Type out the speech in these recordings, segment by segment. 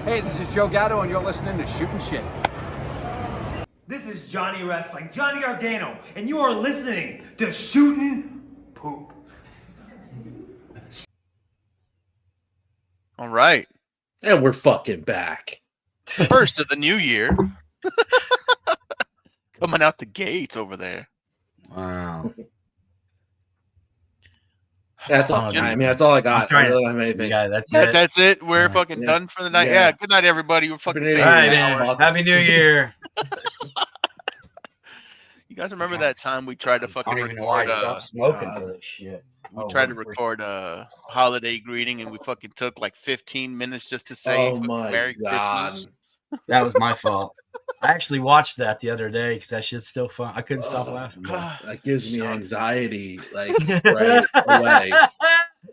Hey, this is Joe Gatto, and you're listening to Shootin Shit. This is Johnny Wrestling, Johnny Gargano, and you are listening to Shootin' Poop. All right. And we're fucking back. First of the new year. Coming out the gates over there. Wow. That's all. I mean, that's all I got. I really don't have anything. Yeah, that's it. That's it. We're fucking done for the night. Yeah. Good night, everybody. We're fucking All right, man. Happy New Year. You guys remember that time we tried to fucking I don't even know why I record? stopped smoking for this shit. We tried to record a holiday greeting, and we fucking took like 15 minutes just to say Merry Christmas. That was my fault. I actually watched that the other day because that shit's still fun. I couldn't stop laughing. That gives me anxiety, like right away.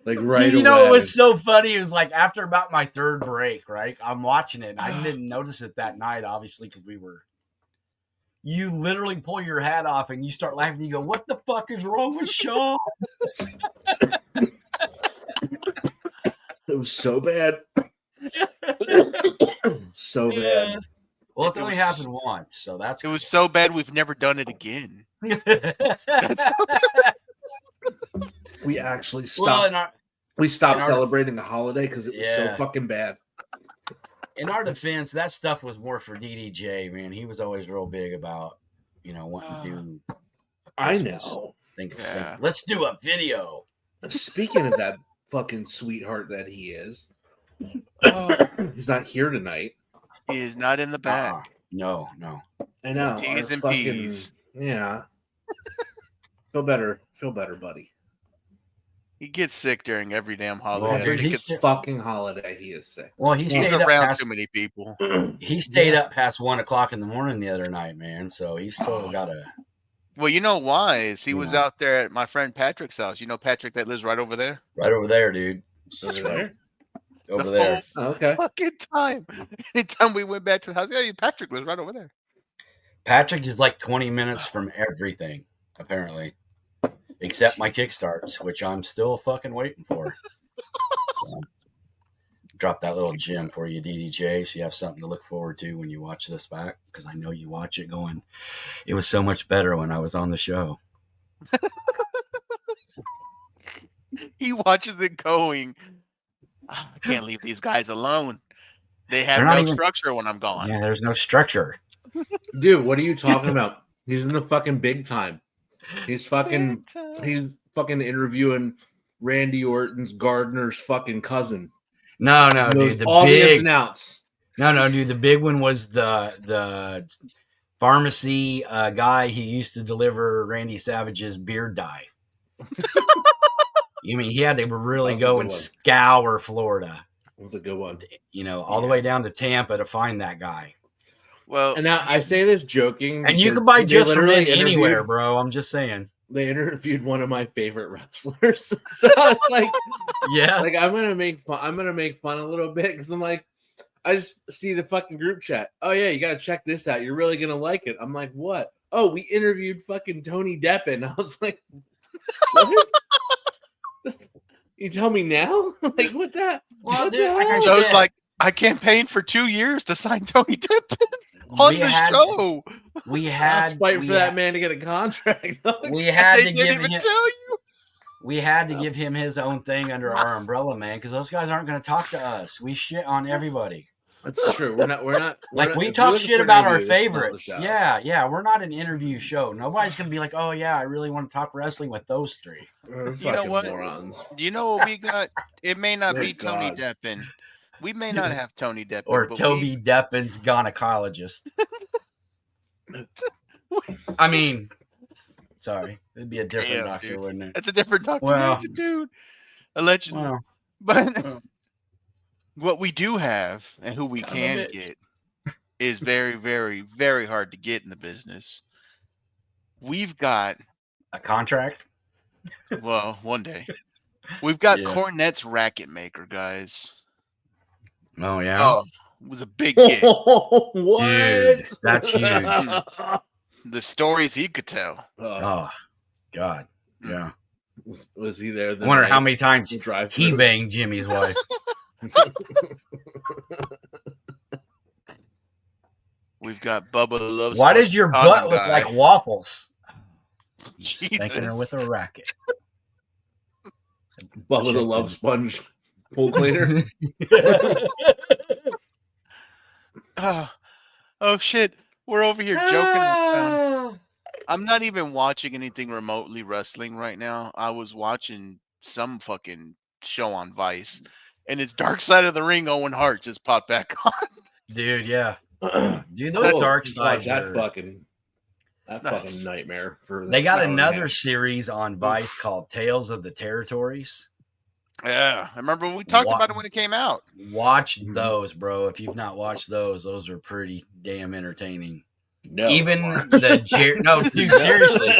Like right away. You know, it was so funny. It was like after about my third break, right? I'm watching it, and I didn't notice it that night, obviously, because you literally pull your hat off and you start laughing. You go, "What the fuck is wrong with Sean?" It was so bad. So bad. Well, it's only happened once, so that's it. Was so bad we've never done it again. We actually stopped. We stopped celebrating the holiday because it was so fucking bad. In our defense, that stuff was more for DDJ, man. He was always real big about, wanting to do. I know. Let's do a video. Speaking of that fucking sweetheart that he is, he's not here tonight. He is not in the back. No. I know. T's and P's. Yeah. Feel better, buddy. He gets sick during every damn holiday. Every fucking holiday, he is sick. Well, he's around too many people. He stayed up past 1 o'clock in the morning the other night, man. So he's still got a. Well, you know why? Is he was out there at my friend Patrick's house. You know Patrick that lives right over there? Right over there, dude. Over there? Over there. Okay. Fucking time. Anytime we went back to the house, Patrick lives right over there. Patrick is like 20 minutes from everything, apparently. Except my kickstarts, which I'm still fucking waiting for. So, drop that little gem for you, DDJ, so you have something to look forward to when you watch this back. Because I know you watch it going, it was so much better when I was on the show. He watches it going, I can't leave these guys alone. They have no structure when I'm gone. Yeah, there's no structure. Dude, what are you talking about? He's in the fucking big time. He's fucking interviewing Randy Orton's Gardner's fucking cousin. No, dude. The ins and outs. No, dude. The big one was the pharmacy guy who used to deliver Randy Savage's beard dye. You mean he had to really go and scour Florida? That was a good one. All the way down to Tampa to find that guy. Well, and now I say this joking, and you can buy just from anywhere, bro. I'm just saying. They interviewed one of my favorite wrestlers, so it's like, like I'm gonna make fun a little bit because I'm like, I just see the fucking group chat. Oh yeah, you gotta check this out. You're really gonna like it. I'm like, what? Oh, we interviewed fucking Tony Deppen. I was like, what? You tell me now? Like what that? Well, dude, I was like, I campaigned for 2 years to sign Tony Deppen. On the show, we had fight for that man to get a contract. We had to give him. We had to give him his own thing under our umbrella, man, because those guys aren't going to talk to us. We shit on everybody. That's true. We're not. We talk shit about our favorites. Yeah. We're not an interview show. Nobody's going to be like, oh yeah, I really want to talk wrestling with those three. You know what? Morons. Do you know what we got? It may not be Tony Deppen. We may not have Tony Deppen. Or Toby Deppen's gynecologist. I mean, sorry. It'd be a different doctor, dude. Wouldn't it? It's a different doctor. Well, dude. Allegedly. Well, but what we do have and who we can get is very, very, very hard to get in the business. We've got a contract. Well, one day. We've got Cornette's Racket Maker, guys. Oh yeah, it was a big get. What? Dude, that's huge. The stories he could tell. Oh God, yeah. Was he there? I wonder how many times he banged Jimmy's wife. We've got Bubba the Love Why Sponge does your condom butt look guy. like waffles? Jesus. Spanking her with a racket. Bubba the Love Sponge pool cleaner. Oh shit. We're over here joking around. I'm not even watching anything remotely wrestling right now. I was watching some fucking show on Vice, and it's Dark Side of the Ring. Owen Hart just popped back on. Dude, yeah. Dude, those dark sides that are... fucking nice. nightmare. They got another series on Vice called Tales of the Territories. Yeah, I remember when we talked about it when it came out. Watch those, bro. If you've not watched those are pretty damn entertaining. No, even the no, dude, seriously,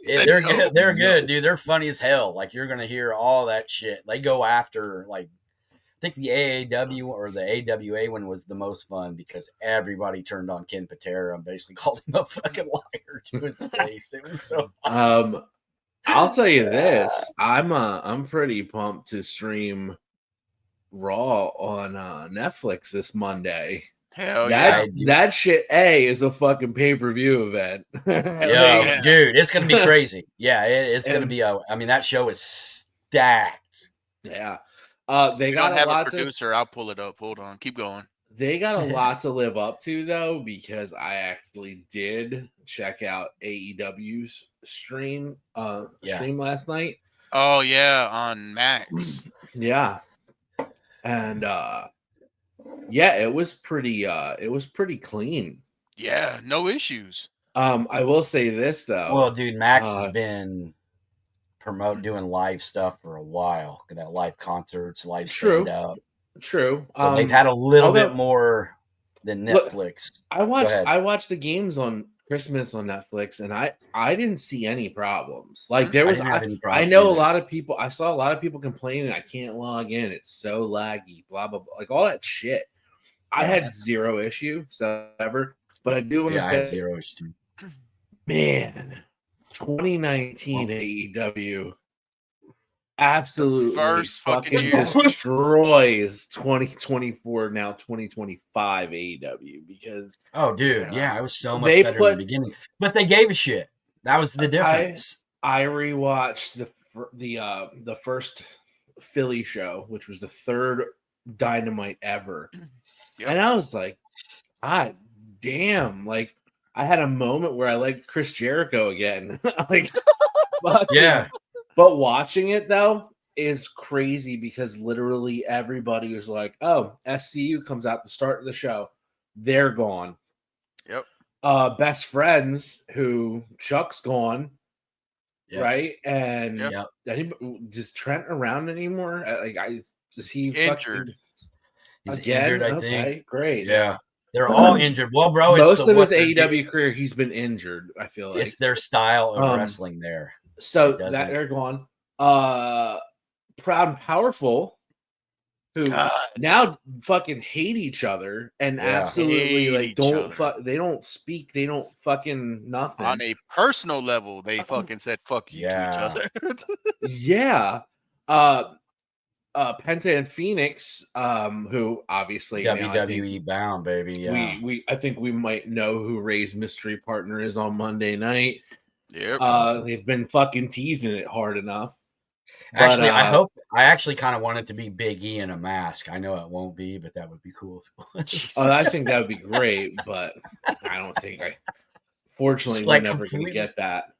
they're good. They're good, dude. They're funny as hell. Like you're gonna hear all that shit. They go after like, I think the AAW or the AWA one was the most fun because everybody turned on Ken Patera and basically called him a fucking liar to his face. It was so awesome. I'll tell you this. I'm pretty pumped to stream Raw on Netflix this Monday. Hell yeah. That shit is a fucking pay-per-view event. Yeah, dude, it's gonna be crazy. Yeah, it's gonna be I mean, that show is stacked. Yeah. They got a producer. I'll pull it up. Hold on. Keep going. They got a lot to live up to though, because I actually did check out AEW's stream last night. Oh yeah, on Max. Yeah. And yeah, it was pretty clean. Yeah, no issues. I will say this though. Well, dude, Max has been doing live stuff for a while. That live concerts, live stand-up. True. So they've had a little bit more than Netflix. Look, I watched the games on Christmas on Netflix, and I didn't see any problems. Like there was, I know a lot of people. I saw a lot of people complaining. I can't log in. It's so laggy. Blah blah blah. Like all that shit. I had zero issue, ever. But I do want to say, I had zero issue. Man, 2019 AEW absolutely fucking destroys 2024 now 2025 AEW because dude, it was so much better in the beginning, but they gave a shit. That was the difference. I rewatched the first Philly show, which was the third Dynamite ever, and I was like, God damn! Like I had a moment where I liked Chris Jericho again, like, But watching it though is crazy because literally everybody was like, "Oh, SCU comes out the start of the show, they're gone." Yep. Best friends, who Chuck's gone, right? And does Trent around anymore? Is he injured? He's again? Injured, I think. Great. Yeah, they're all injured. Well, bro, most of his AEW career, he's been injured. I feel like it's their style of wrestling there. So that they're gone. Proud and Powerful, who now fucking hate each other and absolutely like they don't speak, they don't fucking nothing. On a personal level, they fucking said fuck you to each other. Yeah. Penta and Phoenix, who obviously WWE bound, baby. Yeah. I think we might know who Ray's mystery partner is on Monday night. Yep. Awesome. They've been fucking teasing it hard enough. Actually, I actually kind of want it to be Big E in a mask. I know it won't be, but that would be cool. I think that would be great, but I don't think fortunately we're never going to get that.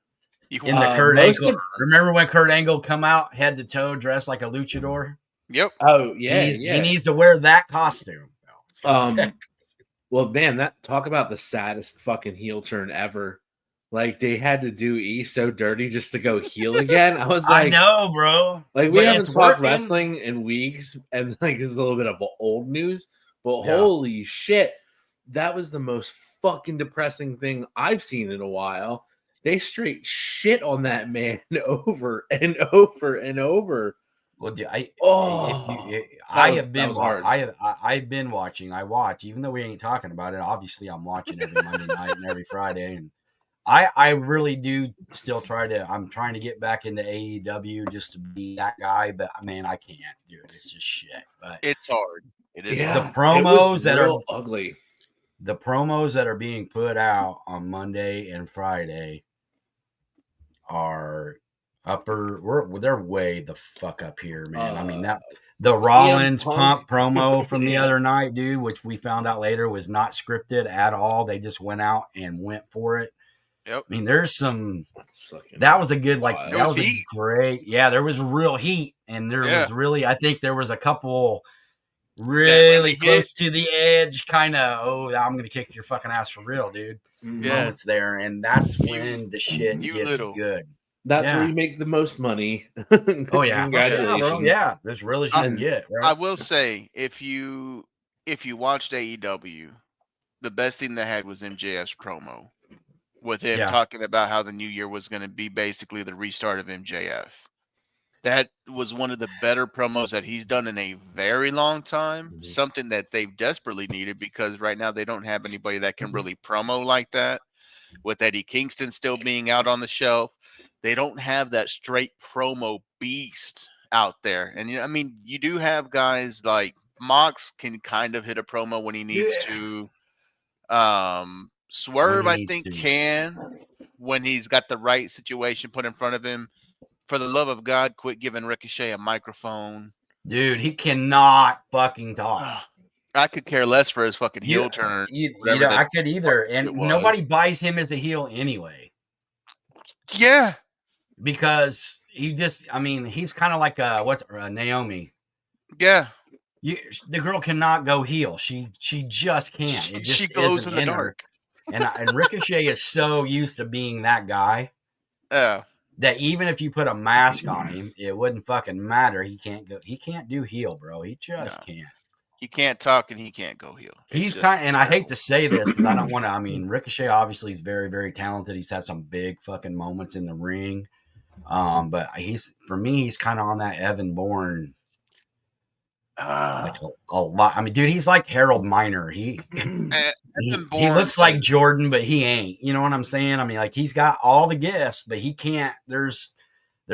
In the Kurt Angle. Remember when Kurt Angle come out, head to toe, dressed like a luchador? Yep. Oh yeah, he needs to wear that costume. Well, man, talk about the saddest fucking heel turn ever. Like they had to do E so dirty just to go heel again. I was like, I know, bro. Like we haven't talked wrestling in weeks, and like it's a little bit of old news, but holy shit, that was the most fucking depressing thing I've seen in a while. They straight shit on that man over and over and over. Well, dude, I've been watching. I watch, even though we ain't talking about it. Obviously, I'm watching every Monday night and every Friday, and I really do still I'm trying to get back into AEW just to be that guy, but man, I can't, dude. It's just shit. But it's hard. It is. The promos that are ugly. the promos that are being put out on Monday and Friday are they're way the fuck up here, man. I mean, that the Rollins Pump promo from the other night, dude, which we found out later was not scripted at all. They just went out and went for it. Yep. I mean, there's some. That was a good, like, that was a great. Yeah, there was real heat, and there was really. I think there was a couple really close to the edge, kind of. Oh, I'm gonna kick your fucking ass for real, dude. Moments there, and that's when the shit gets good. That's where you make the most money. Oh yeah, congratulations! Yeah, that's really what you can get. Right? I will say, if you watched AEW, the best thing they had was MJF's promo, with him talking about how the new year was going to be basically the restart of MJF. That was one of the better promos that he's done in a very long time. Something that they've desperately needed, because right now they don't have anybody that can really promo like that. With Eddie Kingston still being out on the shelf, they don't have that straight promo beast out there. And I mean, you do have guys like Mox can kind of hit a promo when he needs to. Swerve, I think, can, when he's got the right situation put in front of him. For the love of God, quit giving Ricochet a microphone. Dude, he cannot fucking talk. I could care less for his fucking heel turn. I could either. And nobody buys him as a heel anyway. Yeah. Because he's kind of like Naomi. Yeah. The girl cannot go heel. She just can't. It just she glows in the dark. And Ricochet is so used to being that guy. Yeah. That even if you put a mask on him, it wouldn't fucking matter. He can't do heel, bro. He just can't. He can't talk and he can't go heel. He's kind, and I hate to say this because I don't want to. I mean, Ricochet obviously is very, very talented. He's had some big fucking moments in the ring, but for me, he's kind of on that Evan Bourne. Like a lot. I mean, dude, he's like Harold Miner. He looks like Jordan, but he ain't. You know what I'm saying? I mean, like, he's got all the gifts, but he can't. There's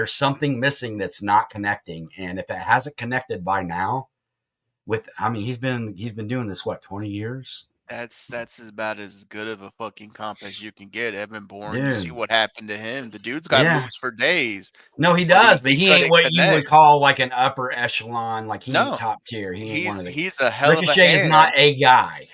something missing that's not connecting. And if it hasn't connected by now, he's been doing this 20 years. That's about as good of a fucking comp as you can get. Evan Bourne, dude. You see what happened to him. The dude's got moves for days. No, he does, but he ain't what you would call like an upper echelon. Like, he ain't top tier. He's a hell of a hand. Ricochet is not a guy.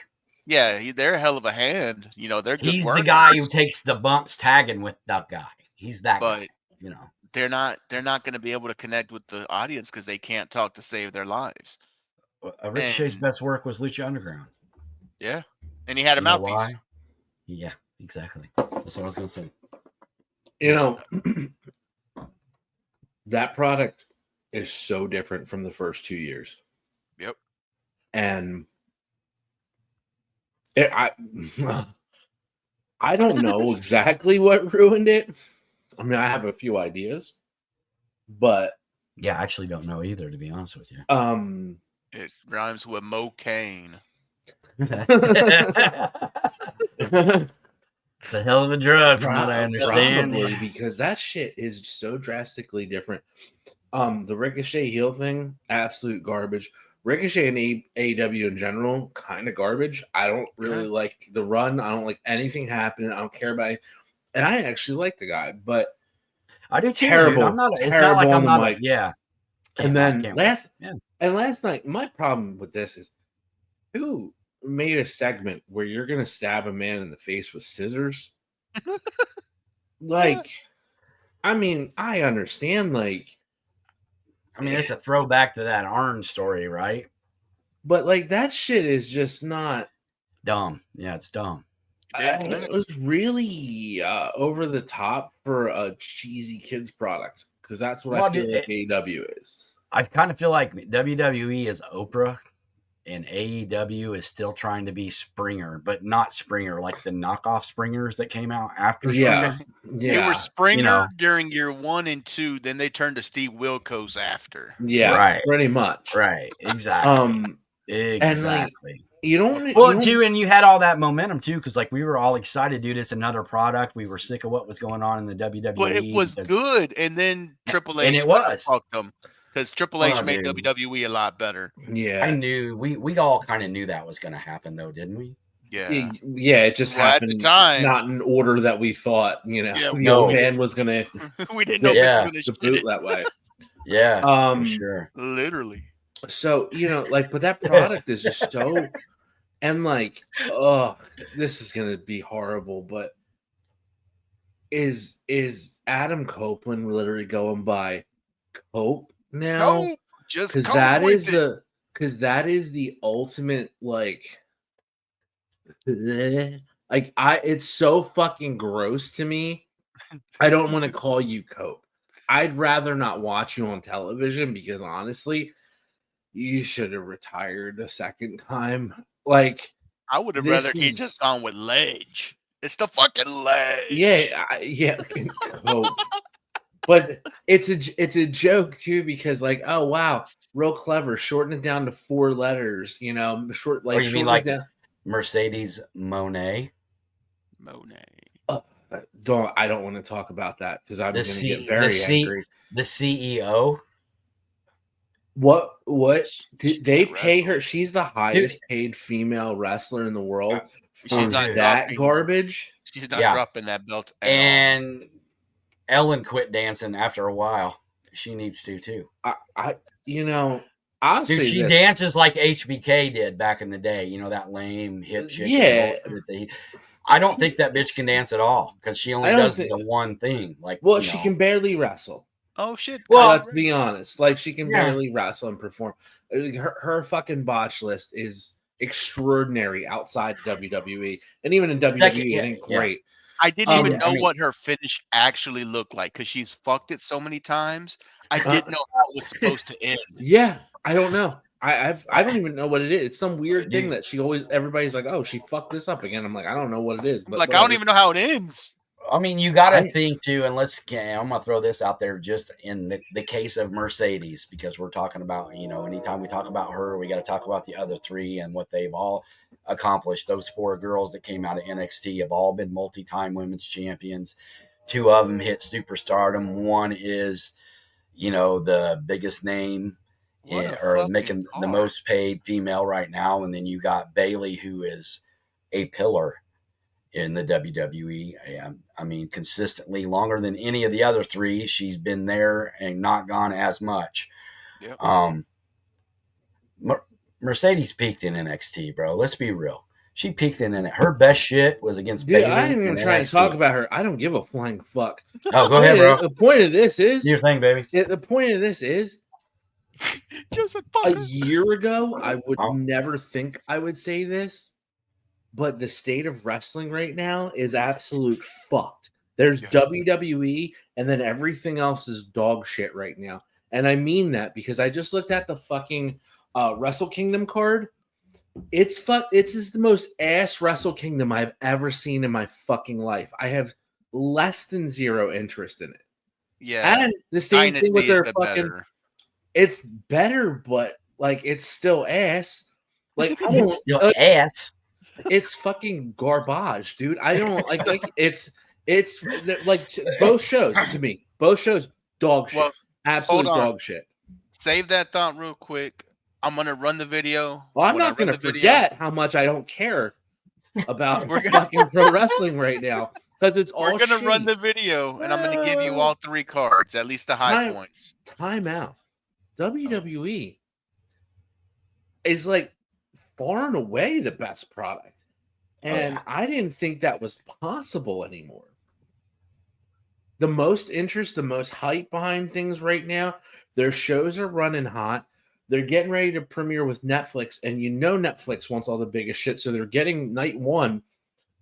Yeah, they're a hell of a hand. You know, they're good He's workers. The guy who takes the bumps tagging with that guy. He's that guy. You know, they're not going to be able to connect with the audience because they can't talk to save their lives. Ricochet's best work was Lucha Underground. Yeah, and he had a mouthpiece. Why? Yeah, exactly. That's what I was going to say. You know, that product is so different from the first 2 years. Yep. And I don't know exactly what ruined it. I mean, I have a few ideas, but yeah, I actually don't know either, to be honest with you. It rhymes with Mocaine. It's a hell of a drug, from what I understand. Probably, because that shit is so drastically different. The Ricochet heel thing, absolute garbage. Ricochet and AEW in general, kind of garbage. I don't really like the run. I don't like anything happening. I don't care about it. And I actually like the guy, but I do too. Terrible. Dude. I'm not. Terrible. It's not like I'm not. Yeah. And then last night, my problem with this is, who made a segment where you're gonna stab a man in the face with scissors? Like, I mean, I understand. Like, I mean, it's a throwback to that Arn story, right? But like, that shit is just not dumb. Yeah, it's dumb. It was really over the top for a cheesy kids product, because that's what I feel like AEW is. I kind of feel like WWE is Oprah and AEW is still trying to be Springer, but not Springer, like the knockoff Springers that came out after Springer. They were Springer during year 1 and 2, then they turned to Steve Wilkos after. Yeah, right. Pretty much. Right, exactly. Exactly. And you don't. And you had all that momentum too, because like we were all excited, dude. It's another product. We were sick of what was going on in the WWE. But it was good, and then Triple H and it was fucked them, because Triple H made WWE a lot better. Yeah, I knew we all kind of knew that was going to happen, though, didn't we? It just happened at the time, not in order that we thought. Yeah, the old man was gonna. We didn't know Yeah. it was the gonna boot shit that way. Yeah, for sure. Literally. So but that product is just so, and like, oh, this is gonna be horrible. But is Adam Copeland literally going by Cope now? No, just Because that is the ultimate like it's so fucking gross to me. I don't want to call you Cope. I'd rather not watch you on television because honestly, you should have retired a second time. Like, I would have rather he just gone with Ledge. It's the fucking Ledge. Yeah, Cope. But it's a joke too because like, oh wow, real clever, shorten it down to 4 letters. You mean like Mercedes Monet? I don't want to talk about that because I'm going to get very angry. The CEO. What did they pay her? She's the highest paid female wrestler in the world for that garbage. She's not dropping that belt. And Ellen quit dancing after a while. She needs to too. Dude, she dances like HBK did back in the day. That lame hip chick. Yeah. I don't think that bitch can dance at all because she only does the one thing. She can barely wrestle. Oh shit! Well, let's be honest. Like, she can barely wrestle and perform. Her fucking botch list is extraordinary outside WWE, and even in WWE, it ain't great. I didn't even know what her finish actually looked like because she's fucked it so many times. I didn't know how it was supposed to end. Yeah, I don't know. I don't even know what it is. It's some weird thing that everybody's like, oh, she fucked this up again. I'm like, I don't know what it is. But I don't even know how it ends. I mean, you got to think too, and I'm going to throw this out there just in the case of Mercedes, because we're talking about, anytime we talk about her, we got to talk about the other 3 and what they've all accomplished. Those 4 girls that came out of NXT have all been multi-time women's champions. 2 of them hit superstardom. One is, the biggest name or making the most paid female right now. And then you got Bayley, who is a pillar in the WWE. I mean, consistently longer than any of the other 3. She's been there and not gone as much. Yep. Mercedes peaked in NXT, bro. Let's be real. She peaked in it. Her best shit was against Bayley. I didn't even try to talk about her. I don't give a flying fuck. Oh, go ahead, bro. The point of this is your thing, baby. The point of this is a year ago, I would never think I would say this. But the state of wrestling right now is absolute fucked. There's WWE, and then everything else is dog shit right now. And I mean that because I just looked at the fucking Wrestle Kingdom card. It's just the most ass Wrestle Kingdom I've ever seen in my fucking life. I have less than 0 interest in it. Yeah, and the same Dynasty thing with their fucking. Better. It's better, but like it's still ass. Like it's still ass. It's fucking garbage, dude. I don't like it's like both shows to me. Both shows dog shit. Well, absolute dog shit. Save that thought real quick. I'm gonna run the video. Well, I'm not gonna forget how much I don't care about fucking pro wrestling right now because it's all. We're gonna run the video, and I'm gonna give you all 3 cards, at least the high points. Time out. WWE is like far and away the best product. And I didn't think that was possible anymore. The most interest, the most hype behind things right now, their shows are running hot. They're getting ready to premiere with Netflix, and Netflix wants all the biggest shit, so they're getting night 1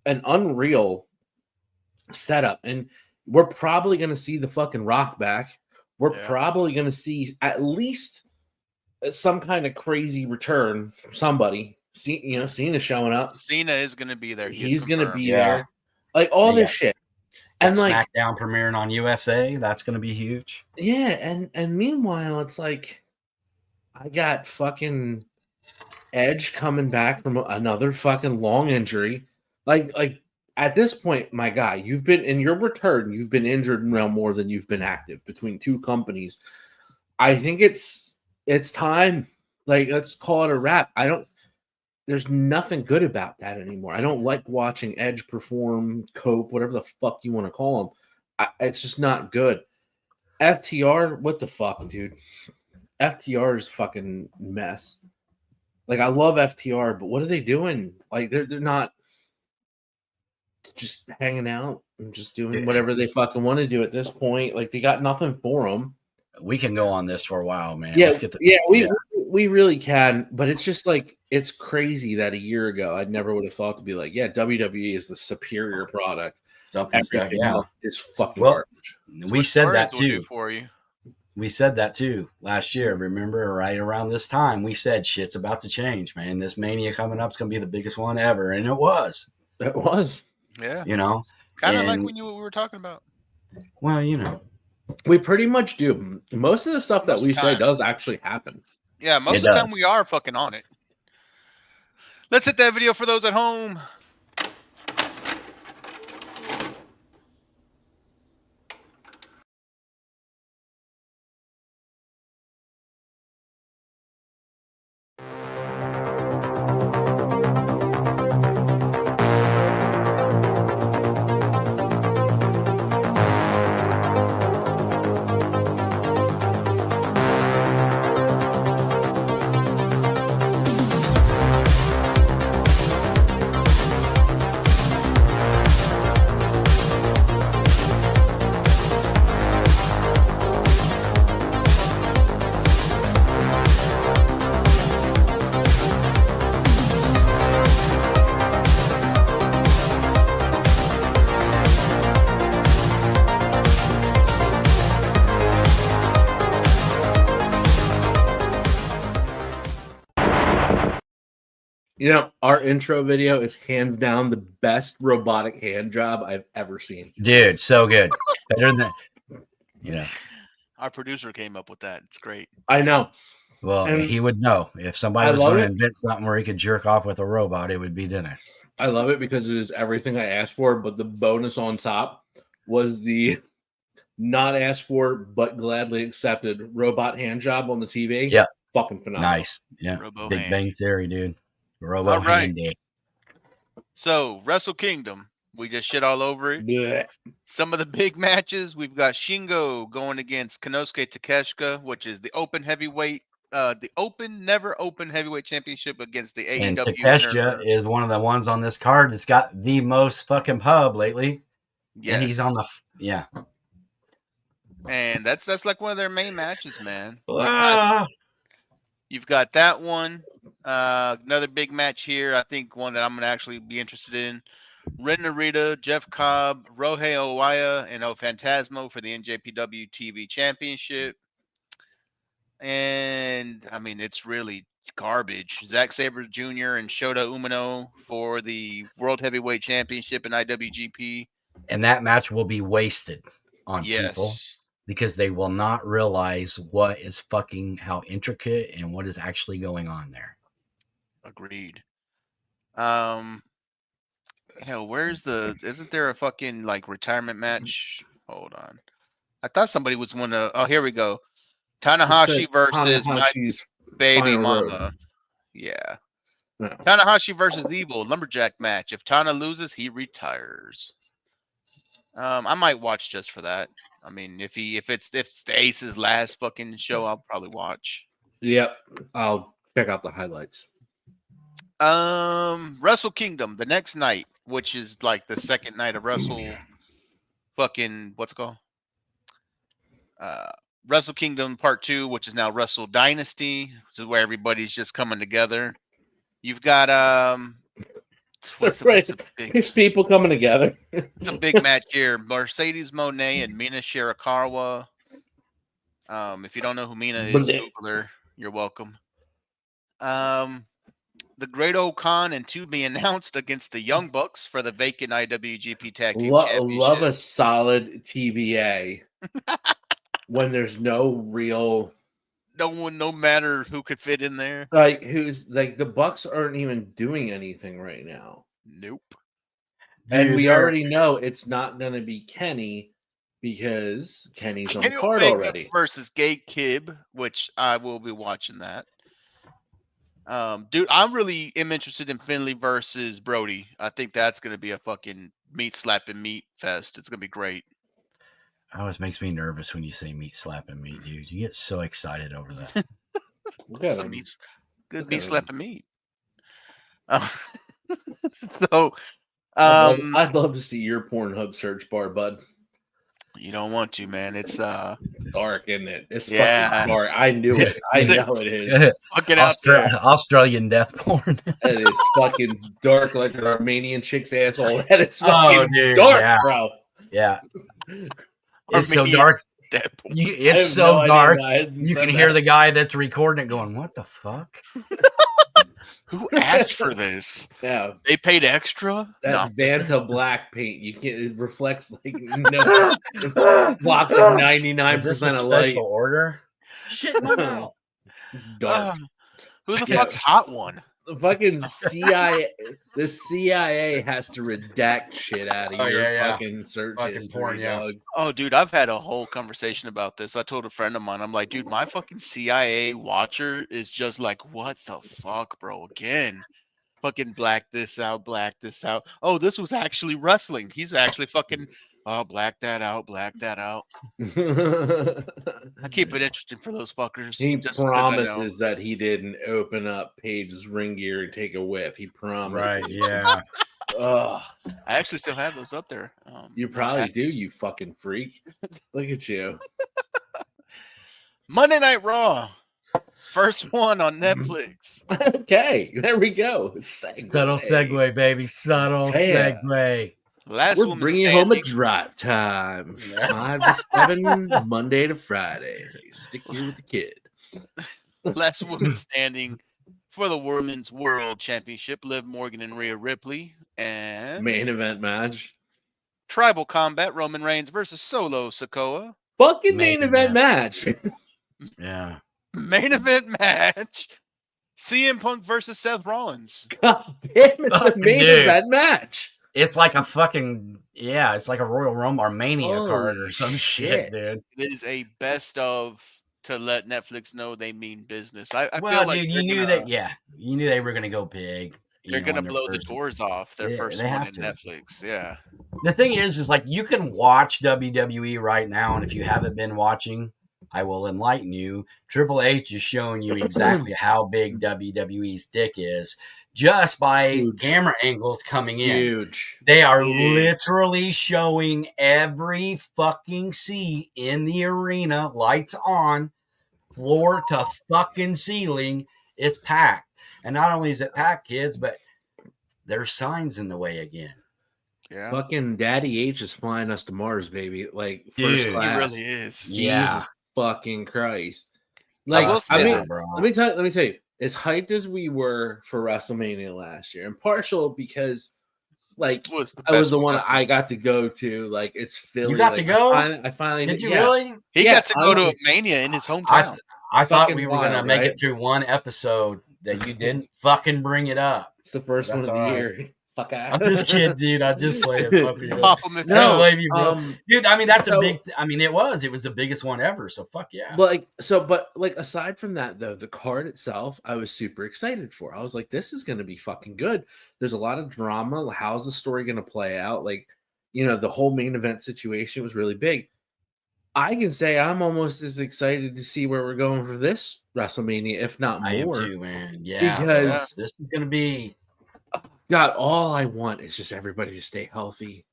an unreal setup. And we're probably going to see the fucking Rock back. We're probably going to see at least some kind of crazy return from somebody. Cena showing up. Cena is going to be there. He's going to be there. Like all this shit. And like SmackDown premiering on USA, that's going to be huge. Yeah, and meanwhile, it's like I got fucking Edge coming back from another fucking long injury. Like at this point, my guy, you've been in your return. You've been injured now more than you've been active between 2 companies. I think it's time. Like, let's call it a wrap. there's nothing good about that anymore. I don't like watching Edge perform, cope, whatever the fuck you want to call him. It's just not good. FTR, what the fuck, dude? FTR is fucking mess. Like, I love FTR, but what are they doing? Like, they're not just hanging out and just doing whatever they fucking want to do at this point. Like, they got nothing for them. We can go on this for a while, man. Yeah, Let's get we really can, but it's just like, it's crazy that a year ago I never would have thought to be like, yeah, WWE is the superior product. Everything else is fucking garbage. We said that too. For you. We said that too last year. Remember, right around this time, we said shit's about to change, man. This Mania coming up is going to be the biggest one ever, and it was. It was. Yeah. You know, kind of like when we were talking about. Well, you know, we pretty much do. Most of the stuff that we say does actually happen. Yeah, most of the time we are fucking on it. Let's hit that video for those at home. You know, our intro video is hands down the best robotic hand job I've ever seen. Dude, so good. Better than, you know. Our producer came up with that. It's great. I know. Well, and he would know. If somebody was going to invent something where he could jerk off with a robot, it would be Dennis. I love it because it is everything I asked for, but the bonus on top was the not asked for but gladly accepted robot hand job on the TV. Yeah. Fucking phenomenal. Nice. Yeah. Robo Big hand. Bang Theory, dude. Robo hand day. So, Wrestle Kingdom. We just shit all over it. Blech. Some of the big matches, we've got Shingo going against Konosuke Takeshita, which is the open heavyweight, the never open heavyweight championship against the AEW. And Takeshita is one of the ones on this card that's got the most fucking pub lately. Yes. And he's on the And that's like one of their main matches, man. Ah. You've got that one. Another big match here. I think one that I'm going to actually be interested in. Ren Narita, Jeff Cobb, Rohei Owaya, and El Phantasmo for the NJPW TV Championship. And, I mean, it's really garbage. Zack Sabre Jr. and Shota Umino for the World Heavyweight Championship in IWGP. And that match will be wasted on people. Because they will not realize what is how intricate and what is actually going on there. Agreed. Hell, isn't there a fucking like retirement match? Hold on. I thought somebody was one of, oh, here we go. Tanahashi versus my baby mama. Road. Yeah. No. Tanahashi versus Evil lumberjack match. If Tana loses, he retires. I might watch just for that. I mean, if it's the Ace's last fucking show, I'll probably watch. Yep, I'll check out the highlights. Wrestle Kingdom the next night, which is like the second night of Wrestle Wrestle Kingdom Part 2, which is now Wrestle Dynasty, so where everybody's just coming together. You've got These people coming together. It's a big match here. Mercedes Moné and Mina Shirakawa. If you don't know who Mina is, Google her. You're welcome. The Great Okan and to be announced against the Young Bucks for the vacant IWGP Tag Team Championship. Love a solid TBA when there's no real. No matter who could fit in there. Like the Bucks aren't even doing anything right now. Nope. And we already know it's not going to be Kenny because Kenny's on the card already. Versus Gate Kib, which I will be watching that. Dude, I'm really am interested in Finley versus Brody. I think that's gonna be a fucking meat slapping meat fest. It's gonna be great. It always makes me nervous when you say meat slapping meat, dude. You get so excited over that. Look at Some him. meat, good Look meat at him. slapping meat. So, I'd love to see your Pornhub search bar, bud. you don't want to, man. It's Dark, isn't it? It's Yeah. fucking dark. I knew it. I know it is. fucking out there. Australian death porn. It is fucking dark like an Armenian chick's asshole. That is fucking dude, dark, yeah. bro. Yeah. It's so Armenian dark. death porn. It's so dark. You can hear the guy that's recording it going, "What the fuck?" Who asked for this? Yeah, They paid extra. that Vanta black paint. You can't. It reflects like no. Blocks like 99% of light. Special order. Shit in my mouth. Dark. Who the fuck's hot one? The fucking CIA. The CIA has to redact shit out of your fucking search Fucking history, porn, yeah. dog. Oh, dude, I've had a whole conversation about this. I told a friend of mine, I'm like, dude, my fucking CIA watcher is just like, what the fuck, bro? Again, fucking black this out, black this out. Oh, this was actually wrestling. He's actually fucking, oh, black that out, black that out. I keep it interesting for those fuckers. He just 'cause I know. promises that he didn't open up Paige's ring gear and take a whiff. He promised. Right, yeah. Ugh. I actually still have those up there. You probably do, you fucking freak. Look at you. Monday Night Raw. First one on Netflix. Okay, there we go. Subtle segue, baby. Subtle segue. We're bringing home a drive time. 5 to 7, Monday to Friday. Stick here with the kid. Last woman standing for the Women's World Championship, Liv Morgan and Rhea Ripley. And main event match. Tribal Combat, Roman Reigns versus Solo Sikoa. Fucking main event match. Yeah. Main event match. CM Punk versus Seth Rollins. God damn, it's a main event match. It's like a fucking, it's like a Royal Rumble or Mania card or some shit, dude. It is a best of to let Netflix know they mean business. I feel like dude, you knew you knew they were going to go big. They're going to blow the doors off their first one in Netflix. Yeah. The thing is like you can watch WWE right now, and if you haven't been watching, I will enlighten you. Triple H is showing you exactly how big WWE's dick is just by camera angles coming in. Huge. They are literally showing every fucking seat in the arena, lights on, floor to fucking ceiling. It's packed. And not only is it packed, kids, but there's signs in the way again. Yeah. Fucking Daddy H is flying us to Mars, baby. Like, first class. He really is. Jesus fucking Christ. Like, let me tell you, as hyped as we were for WrestleMania last year, and partial because like I was the one I got to go to. Like, it's Philly. You got to go? I finally did. You really? He got to go to a Mania in his hometown. I thought we were gonna make it through one episode that you didn't fucking bring it up. It's the first one of the year. Fuck out. I'm just kidding, dude. I just play it. Pop him No, blame you, bro. Dude, I mean that's a big. I mean, it was the biggest one ever. So fuck yeah. But aside from that, though, the card itself, I was super excited for. I was like, this is going to be fucking good. There's a lot of drama. How's the story going to play out? Like, the whole main event situation was really big. I can say I'm almost as excited to see where we're going for this WrestleMania, if not more. I am too, man. Yeah, because this is going to be. God, all I want is just everybody to stay healthy.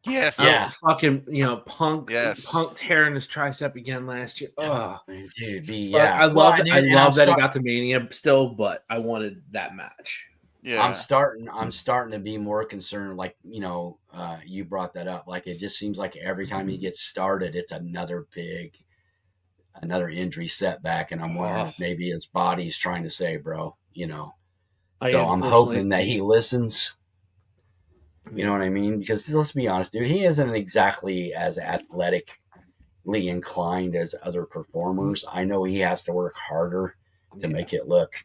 Yes. Yeah. Fucking, Punk. Yes. Punk tearing his tricep again last year. Oh, dude. I love that it got to Mania still, but I wanted that match. Yeah. I'm starting to be more concerned. Like, you brought that up. Like, it just seems like every time he gets started, it's another injury setback. And I'm wondering if maybe his body's trying to say, bro, So I'm hoping that he listens. You know what I mean? Because let's be honest, dude, he isn't exactly as athletically inclined as other performers. I know he has to work harder to make it look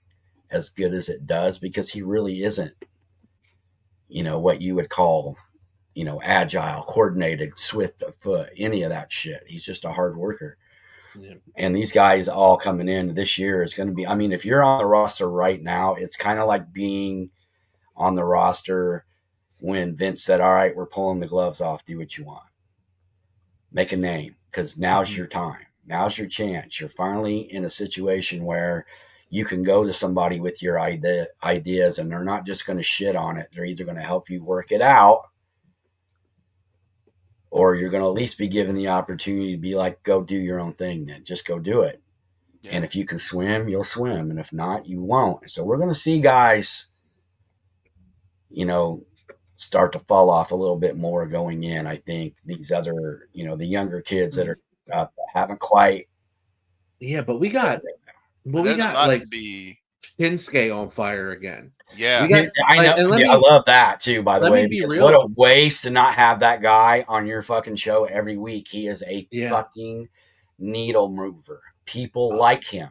as good as it does because he really isn't, what you would call, agile, coordinated, swift of foot, any of that shit. He's just a hard worker. Yeah. And these guys all coming in this year is going to be, I mean, if you're on the roster right now, it's kind of like being on the roster when Vince said, all right, we're pulling the gloves off. Do what you want. Make a name, because now's your time. Now's your chance. You're finally in a situation where you can go to somebody with your ideas, and they're not just going to shit on it. They're either going to help you work it out, or you're going to at least be given the opportunity to be like, go do your own thing then. Just go do it. Yeah. And if you can swim, you'll swim. And if not, you won't. So we're going to see guys, start to fall off a little bit more going in. I think these other, the younger kids that are haven't quite. Yeah, but we got like Shinsuke on fire again. Yeah, I know. I love that too. By the way, because what a waste to not have that guy on your fucking show every week. He is a fucking needle mover. People like him.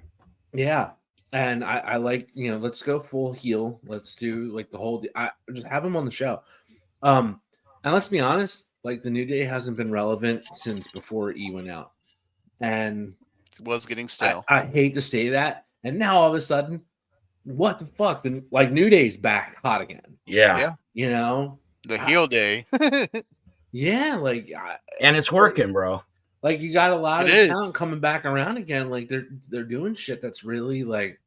Yeah. And I like, let's go full heel. Let's do like the whole. I just have him on the show. And let's be honest, like the New Day hasn't been relevant since before E went out, and it was getting stale. I hate to say that, and now all of a sudden, what the fuck? Like New Day's back hot again. Yeah. The heel day. Yeah, like, and it's working, bro. Like you got a lot of talent coming back around again. Like they're doing shit that's really like,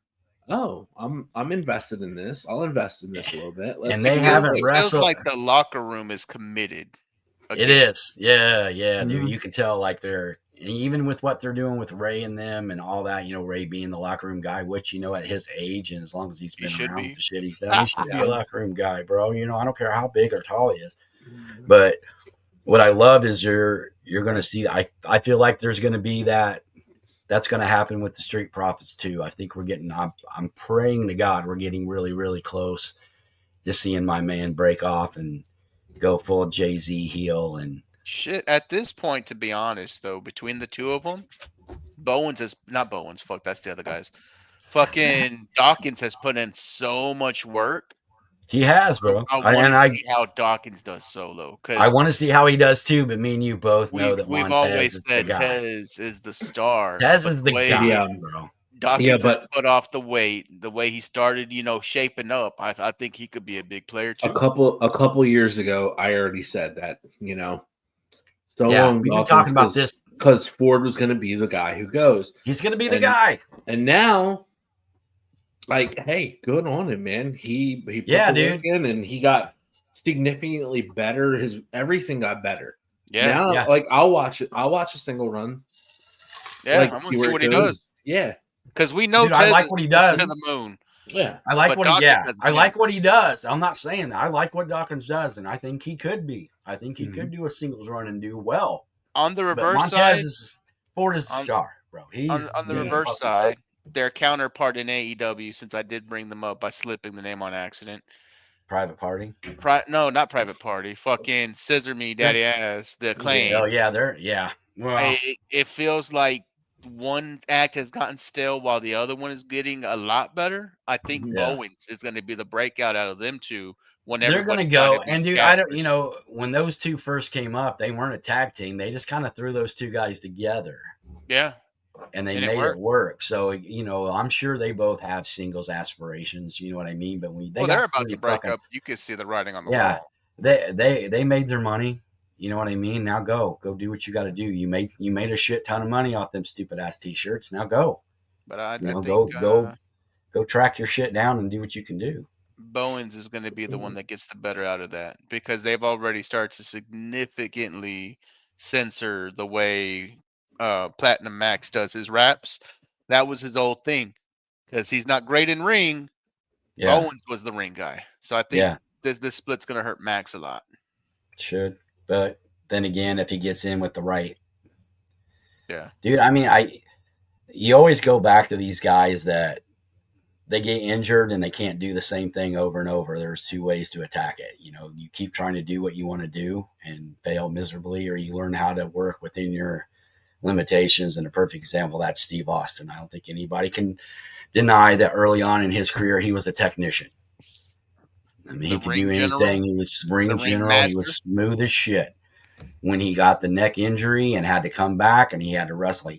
oh, I'm invested in this. I'll invest in this a little bit. And they haven't wrestled. It feels like the locker room is committed. Again. It is. Yeah, dude. You can tell like they're, even with what they're doing with Ray and them and all that, Ray being the locker room guy, which, at his age and as long as he's been around with the shit he's done, he should be a locker room guy, bro. I don't care how big or tall he is. But what I love is you're going to see, I feel like there's going to be that's going to happen with the Street Profits too. I think I'm praying to God we're getting really, really close to seeing my man break off and go full Jay-Z heel. And shit, at this point, to be honest though, between the two of them, fuck, that's the other guys. Fucking Dawkins has put in so much work. He has, bro. I want to see how Dawkins does solo. I want to see how he does too, but me and you both know that we've always said Tez is the star. Tez is the guy, bro. Dawkins has put off the weight. The way he started, shaping up, I think he could be a big player too. A couple years ago, I already said that. So long. We've been talking about this because Ford was going to be the guy who goes. He's going to be the guy, and now. Like, hey, good on him, man. He put the work in and he got significantly better. Everything got better. Yeah. Now, like, I'll watch it. I'll watch a single run. Yeah, I'm gonna see what he does. Yeah, because we know I like what he does. To the moon. Yeah, I like what he. Yeah, I like what he does. I'm not saying that. I like what Dawkins does, and I think he could be. I think he could do a singles run and do well. On the reverse side, Ford is a star, bro. He's on the reverse side. Their counterpart in AEW, since I did bring them up by slipping the name on accident. Private Party? No, not Private Party. Fucking Scissor Me, Daddy Ass, The Acclaim. Oh, yeah, Well, it feels like one act has gotten stale while the other one is getting a lot better. I think Bowens is going to be the breakout out of them two. They're going to go. And, dude, I don't, when those two first came up, they weren't a tag team. They just kind of threw those two guys together. Yeah. And they made it work. So, I'm sure they both have singles aspirations. You know what I mean? But they're about to break up. You can see the writing on the wall. They made their money. You know what I mean? Now go do what you got to do. You made a shit ton of money off them stupid ass t-shirts. Now go. But I think go track your shit down and do what you can do. Bowens is going to be the one that gets the better out of that because they've already started to significantly censor the way Platinum Max does his raps. That was his old thing because he's not great in ring. Yeah. Owens was the ring guy. So I think this split's going to hurt Max a lot. Should. But then again, if he gets in with the right. Yeah. Dude, I mean, you always go back to these guys that they get injured and they can't do the same thing over and over. There's two ways to attack it. You keep trying to do what you want to do and fail miserably, or you learn how to work within your limitations. And a perfect example, that's Steve Austin. I don't think anybody can deny that early on in his career, he was a technician. I mean, he could do anything. He was ring general. He was smooth as shit. When he got the neck injury and had to come back and he had to wrestle,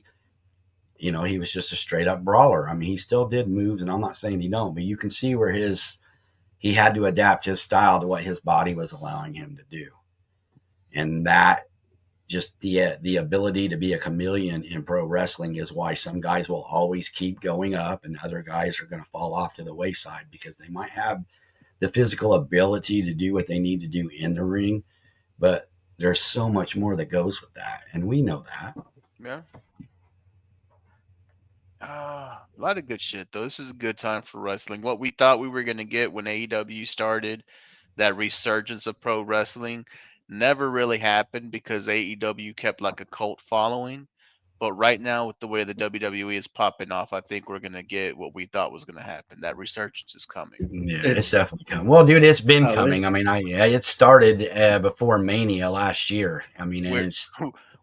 you know, he was just a straight up brawler. I mean, he still did moves, and I'm not saying he don't, but you can see where he had to adapt his style to what his body was allowing him to do. And that just the ability to be a chameleon in pro wrestling is why some guys will always keep going up and other guys are going to fall off to the wayside, because they might have the physical ability to do what they need to do in the ring, but there's so much more that goes with that, and we know that. Yeah. A lot of good shit, though. This is a good time for wrestling. What we thought we were going to get when AEW started, that resurgence of pro wrestling, never really happened because AEW kept like a cult following. But right now, with the way the WWE is popping off, I think we're going to get what we thought was going to happen. That resurgence is coming. Yeah, it's definitely coming. Well, dude, it's been coming. I mean, it started before Mania last year. I mean, and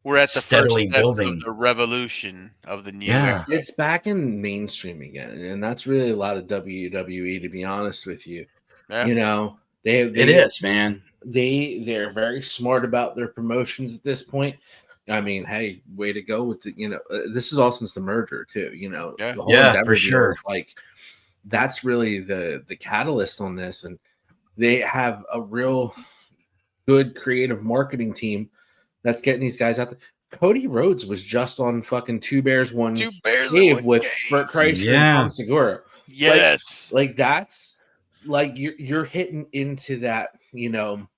we're at the steadily first steps building of the revolution of the new era. It's back in mainstream again, and that's really a lot of WWE, to be honest with you. Yeah. You know, it is, man. They're very smart about their promotions at this point. I mean, hey, way to go with the, you know, this is all since the merger too, you know, the whole Endeavor for sure. is like, that's really the catalyst on this. And they have a real good creative marketing team that's getting these guys out there. Cody Rhodes was just on fucking Two Bears One Cave with Bert Kreischer and Tom Segura. Yes. Like that's like you're hitting into that, you know,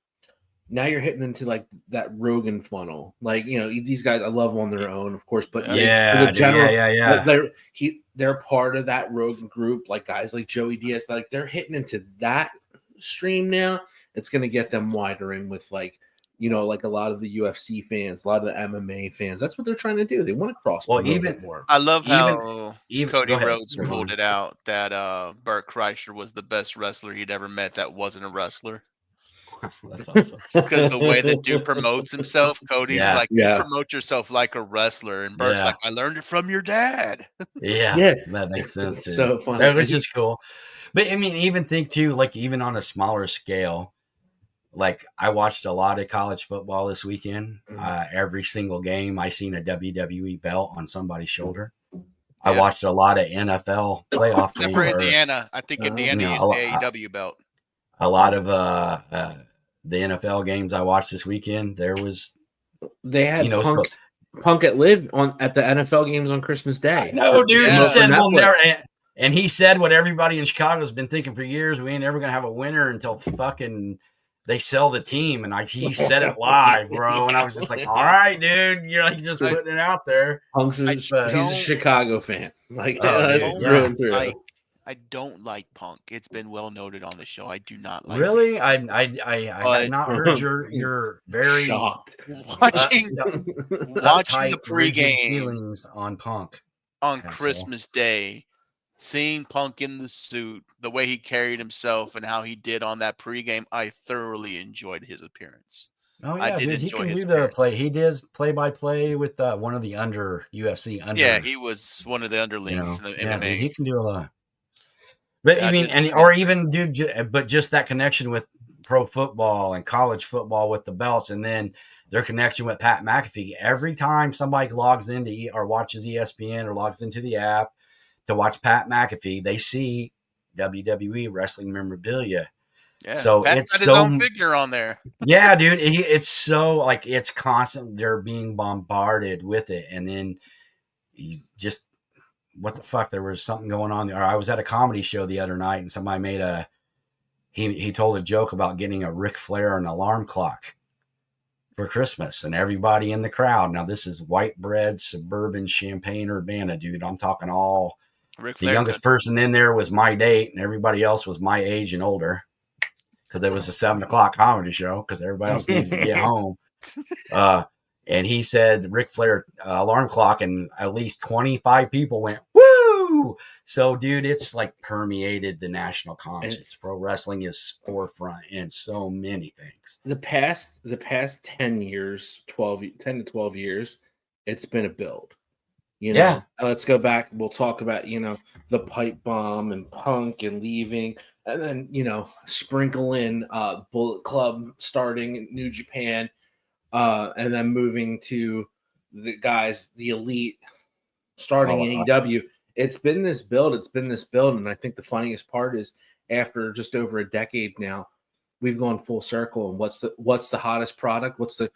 now you're hitting into like that Rogan funnel. Like, you know, these guys, I love them on their own, of course, but they're part of that Rogan group. Like guys like Joey Diaz, like they're hitting into that stream now. It's going to get them wider in with like, you know, like a lot of the UFC fans, a lot of the MMA fans. That's what they're trying to do. They want to cross. Well, even more. I love how Cody Rhodes pulled it out that Bert Kreischer was the best wrestler he'd ever met that wasn't a wrestler. That's awesome. Because the way the dude promotes himself, Cody's like, you promote yourself like a wrestler, and Bert's like, I learned it from your dad. That makes sense. Too. So funny, which is cool. But I mean, even think too, like even on a smaller scale, like I watched a lot of college football this weekend. Every single game, I seen a WWE belt on somebody's sholdder. I watched a lot of NFL playoff games. Except for Indiana, I think Indiana used the AEW belt. A lot of the NFL games I watched this weekend, they had Punk at Live at the NFL games on Christmas Day. No, dude, he said we'll never. And he said what everybody in Chicago's been thinking for years: we ain't ever gonna have a winner until fucking they sell the team. And he said it live, bro. And I was just like, all right, dude, you're like just putting it out there. Punk's he's a Chicago fan, like through and through. I don't like Punk. It's been well noted on the show. I do not like. Really, I have not heard you're very shocked watching the pregame feelings on Punk on Christmas Day. Seeing Punk in the suit, the way he carried himself, and how he did on that pregame, I thoroughly enjoyed his appearance. Oh yeah, dude, he can do the play. He does play-by-play with one of the UFC under. Yeah, he was one of the underlings in the MMA. He can do a lot. But I mean, or even but just that connection with pro football and college football with the belts, and then their connection with Pat McAfee. Every time somebody logs into or watches ESPN or logs into the app to watch Pat McAfee, they see WWE wrestling memorabilia. Yeah, so Pat's got his own figure on there. Yeah, dude, it's so like it's constant. They're being bombarded with it, and then you just. What the fuck? There was something going on there. I was at a comedy show the other night and somebody made he told a joke about getting a Ric Flair and alarm clock for Christmas, and everybody in the crowd. Now this is white bread, suburban Champaign, Urbana, dude. I'm talking all the youngest person in there was my date and everybody else was my age and older. Cause it was a 7:00 comedy show. Cause everybody else needs to get home. And he said Ric Flair alarm clock, and at least 25 people went, woo! So, dude, it's like permeated the national conscience. Pro wrestling is forefront in so many things. The past 10 years, 10 to 12 years, it's been a build. You know, let's go back. We'll talk about, you know, the pipe bomb and Punk and leaving, and then, you know, sprinkle in Bullet Club starting in New Japan. And then moving to the guys, the Elite, starting AEW. It's been this build. And I think the funniest part is after just over a decade now, we've gone full circle. And what's the hottest product? What's the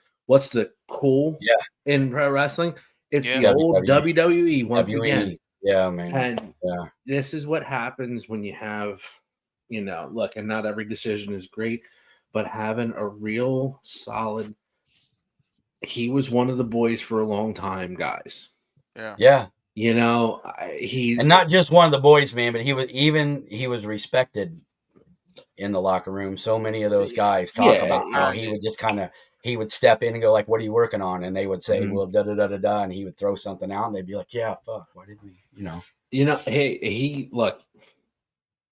cool in pro wrestling? It's the old WWE once again. Yeah, man. And this is what happens when you have, look, and not every decision is great, but having a real solid. He was one of the boys for a long time, guys. Yeah. And not just one of the boys, man, but he was respected in the locker room. So many of those guys talk about how he would just he would step in and go like, "What are you working on?" And they would say, "Well, da da da da da," and he would throw something out, and they'd be like, "Yeah, fuck, why did we?" Hey, look,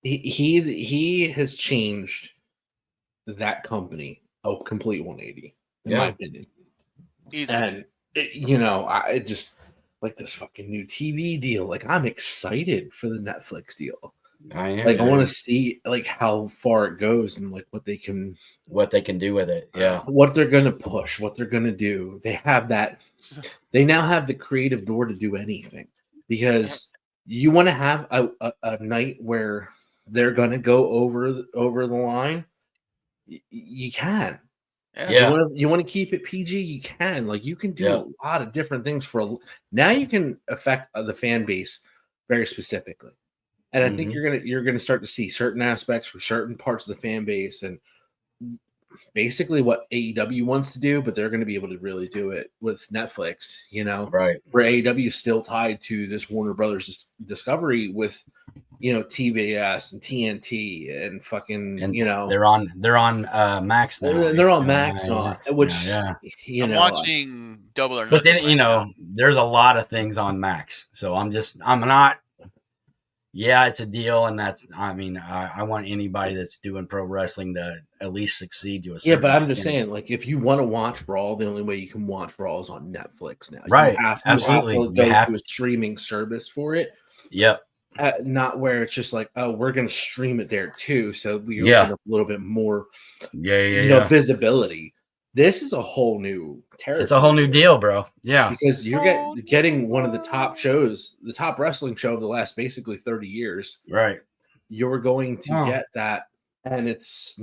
he has changed that company a complete 180, in my opinion. Easily. And I just like this fucking new TV deal. Like, I'm excited for the Netflix deal. I am. Like, I want to see like how far it goes and like what they can do with it. Yeah. What they're gonna push, what they're gonna do. They now have the creative door to do anything, because you want to have a night where they're gonna go over the line. You can. Yeah. You want to keep it PG, you can. Like, you can do a lot of different things now you can affect the fan base very specifically. And I think you're gonna start to see certain aspects for certain parts of the fan base, and basically what AEW wants to do, but they're going to be able to really do it with Netflix, right? Where AEW is still tied to this Warner Brothers Discovery with, TBS and TNT and fucking, they're on Max now. They're on Max now, which I'm watching Double or Nothing. But then there's a lot of things on Max, so I'm not. Yeah, it's a deal, and I want anybody that's doing pro wrestling to at least succeed to a certain but I'm extent. just saying, like, if you want to watch Raw, the only way you can watch Raw is on Netflix now. Right, absolutely. You have to go to a streaming service for it. Yep. Not where it's just like, oh, we're going to stream it there too, so we open up a little bit more, visibility. This is a whole new territory. It's a whole new deal, bro. Yeah, because you're getting one of the top shows, the top wrestling show of the last basically 30 years. Right. You're going to get that, and it's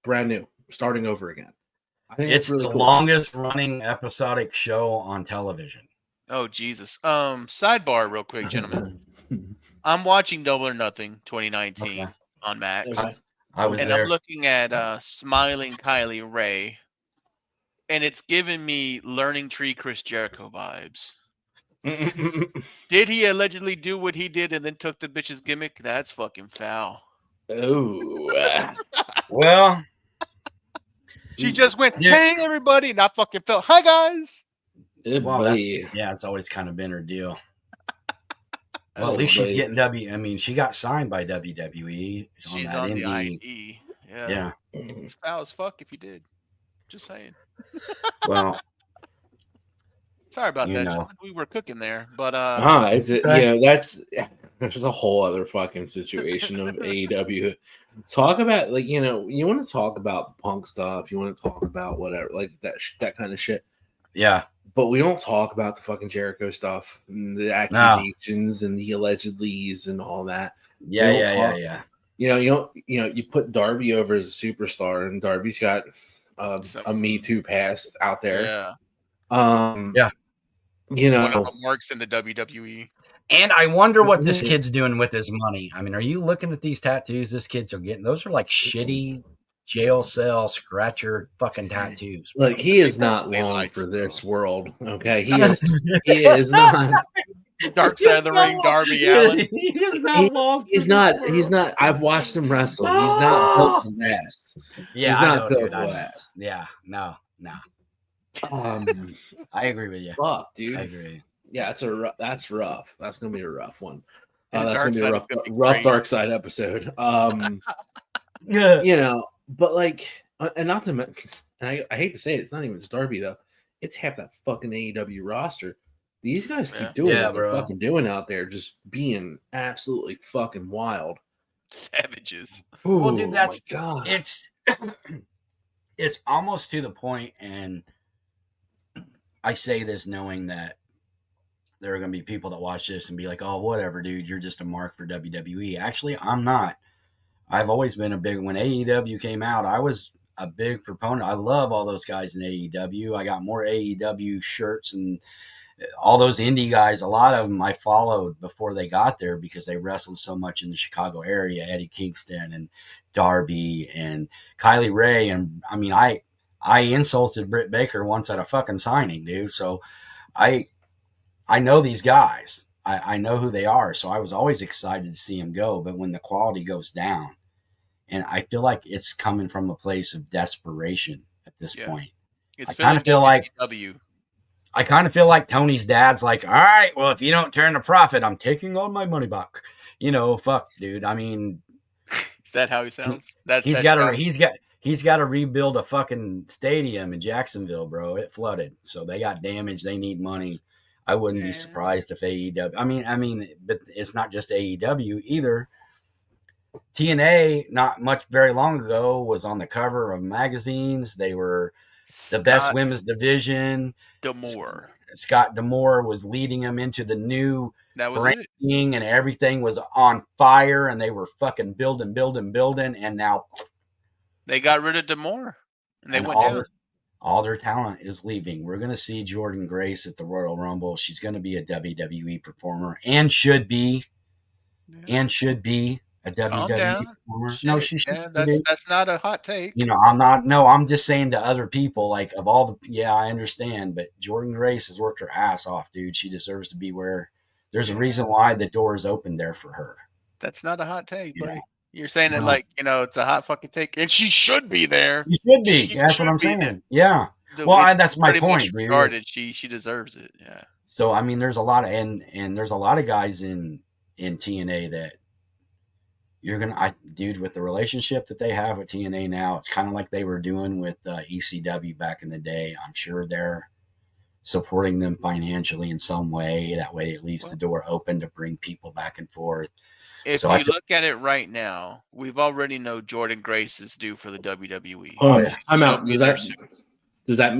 brand new, starting over again. I think it's really the cool. longest running episodic show on television. Oh Jesus! Sidebar, real quick, gentlemen. I'm watching Double or Nothing 2019 on Max. Okay. I'm looking at Smiling Kylie Ray. And it's giving me Learning Tree Chris Jericho vibes. Did he allegedly do what he did and then took the bitch's gimmick? That's fucking foul. Oh. Well. She just went, hey, everybody. And I fucking felt, hi, guys. It's always kind of been her deal. Well, at least she's getting she got signed by WWE. She's on the IE. Yeah. It's foul as fuck if you did. Just saying. Well, sorry about that, gentlemen. We were cooking there, but there's a whole other fucking situation of AEW. Talk about you want to talk about punk stuff, you want to talk about whatever, like that kind of shit. Yeah, but we don't talk about the fucking Jericho stuff, and the accusations and the allegedlys and all that. Yeah. You put Darby over as a superstar, and Darby's got a Me Too past out there. One of them works in the WWE. And I wonder what this kid's doing with his money. I mean, are you looking at these tattoos this kids are getting? Those are like shitty jail cell scratcher fucking tattoos. Look, he is not long for this world. Okay, he is not. Dark Side of the Ring, Darby Allin. He is not long. He's not. I've watched him wrestle. He's not built to last. Yeah, he's not built to last. Yeah, no. I agree with you. Fuck, dude. I agree. Yeah, that's rough. That's gonna be a rough one. That's gonna be a rough Dark Side episode. But like, and not to mention, and I hate to say it, it's not even just Darby though. It's half that fucking AEW roster. These guys keep doing what they're fucking doing out there, just being absolutely fucking wild. Savages. Ooh, well, dude, that's God. It's almost to the point, and I say this knowing that there are going to be people that watch this and be like, oh, whatever, dude, you're just a mark for WWE. Actually, I'm not. I've always been a big, when AEW came out, I was a big proponent. I love all those guys in AEW. I got more AEW shirts and all those indie guys. A lot of them I followed before they got there because they wrestled so much in the Chicago area. Eddie Kingston and Darby and Kylie Ray. And I mean, I insulted Britt Baker once at a fucking signing, dude. So I know these guys. I know who they are. So I was always excited to see them go. But when the quality goes down, and I feel like it's coming from a place of desperation at this point. It's I kind of feel like W. I kind of feel like Tony's dad's like, all right, well, if you don't turn a profit, I'm taking all my money back. You know, fuck, dude. I mean, is that how he sounds? He's got to rebuild a fucking stadium in Jacksonville, bro. It flooded, so they got damaged. They need money. I wouldn't be surprised if AEW. I mean, but it's not just AEW either. TNA, not much very long ago, was on the cover of magazines. They were the best women's division. D'Amore. Scott D'Amore was leading them into the new branding, and everything was on fire, and they were fucking building, and now they got rid of D'Amore, and they went down. All their talent is leaving. We're going to see Jordynne Grace at the Royal Rumble. She's going to be a WWE performer and should be a WWE performer. Shit. No, she should. Yeah, that's not a hot take. You know, I'm just saying to other people, like, of all the, I understand, but Jordynne Grace has worked her ass off, dude. She deserves to be where there's a reason why the door is open there for her. That's not a hot take, buddy. You're saying it like, it's a hot fucking take, and she should be there. She should be. That's what I'm saying. There. Yeah. Well, that's my point, dude. Regarded, she deserves it. Yeah. So I mean, there's a lot of and there's a lot of guys in TNA that you're gonna, dude, with the relationship that they have with TNA now, it's kind of like they were doing with ECW back in the day. I'm sure they're supporting them financially in some way. That way, it leaves the door open to bring people back and forth. If you look at it right now, we've already know Jordynne Grace is due for the WWE. Oh yeah, I'm out. Does that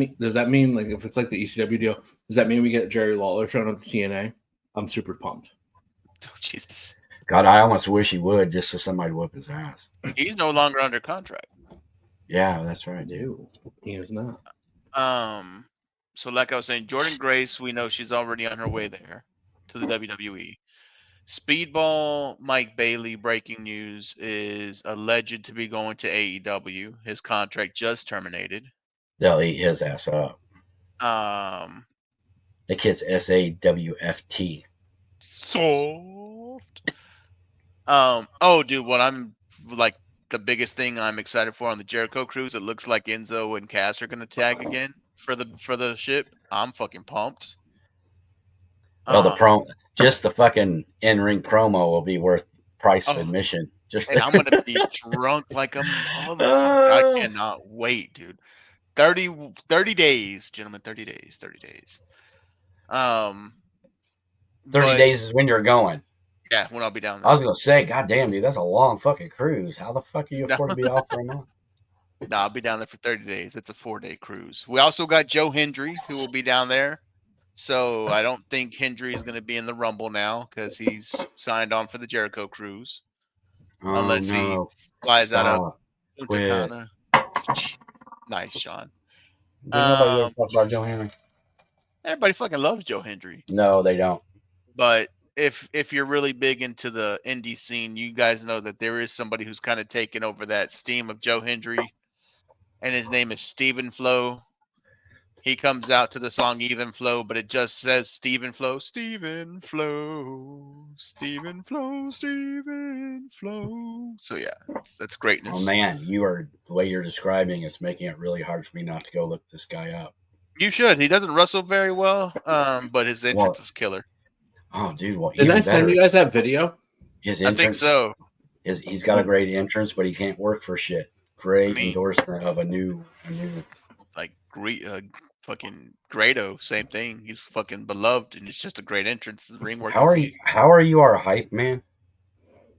mean like if it's like the ECW deal? Does that mean we get Jerry Lawler showing up to TNA? I'm super pumped. Oh Jesus! God, I almost wish he would, just so somebody would whip his ass. He's no longer under contract. Yeah, that's right, dude. He is not. So like I was saying, Jordynne Grace, we know she's already on her way there to the WWE. Speedball Mike Bailey, breaking news, is alleged to be going to AEW. His contract just terminated. They'll eat his ass up. The kid's SAWFT. Soft. Oh, dude, what I'm like the biggest thing I'm excited for on the Jericho cruise, it looks like Enzo and Cass are going to tag again for the ship. I'm fucking pumped. Well, just the fucking in-ring promo will be worth price of admission. And I'm gonna be drunk like a motherfucker. I cannot wait, dude. 30 days, gentlemen. 30 days. 30 days. 30 days is when you're going. Yeah, when I'll be down there. I was gonna say, God damn, dude, that's a long fucking cruise. How the fuck are you afford to be off for a month? No, I'll be down there for 30 days. It's a 4-day cruise. We also got Joe Hendry, who will be down there. So I don't think Hendry is going to be in the Rumble now because he's signed on for the Jericho cruise. Unless he flies out of Punta Cana. Nice, Sean. Nobody ever talks about Joe Hendry. Everybody fucking loves Joe Hendry. No, they don't. But if you're really big into the indie scene, you guys know that there is somebody who's kind of taken over that steam of Joe Hendry, and his name is Stephen Flow. He comes out to the song Even Flow, but it just says Stephen Flow, Stephen Flow, Stephen Flow, Stephen Flow. So yeah, that's greatness. Oh man, the way you're describing it's making it really hard for me not to go look this guy up. You should. He doesn't wrestle very well, but his entrance is killer. Oh, dude. Well, did I send you guys that video? His entrance, I think so. He's got a great entrance, but he can't work for shit. Great endorsement of a new like great fucking Grado, same thing. He's fucking beloved, and it's just a great entrance. The ring work. How are you our hype man?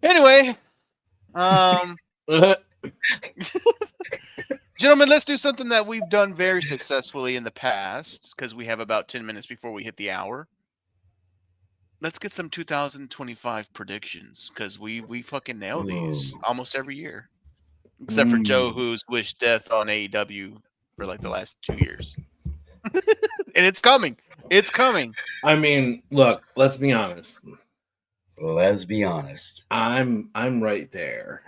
Anyway, gentlemen, let's do something that we've done very successfully in the past because we have about 10 minutes before we hit the hour. let's get some 2025 predictions because we fucking nail these almost every year, except for Joe, who's wished death on AEW for like the last 2 years, and it's coming. It's coming. I mean, look, let's be honest. Let's be honest. I'm right there.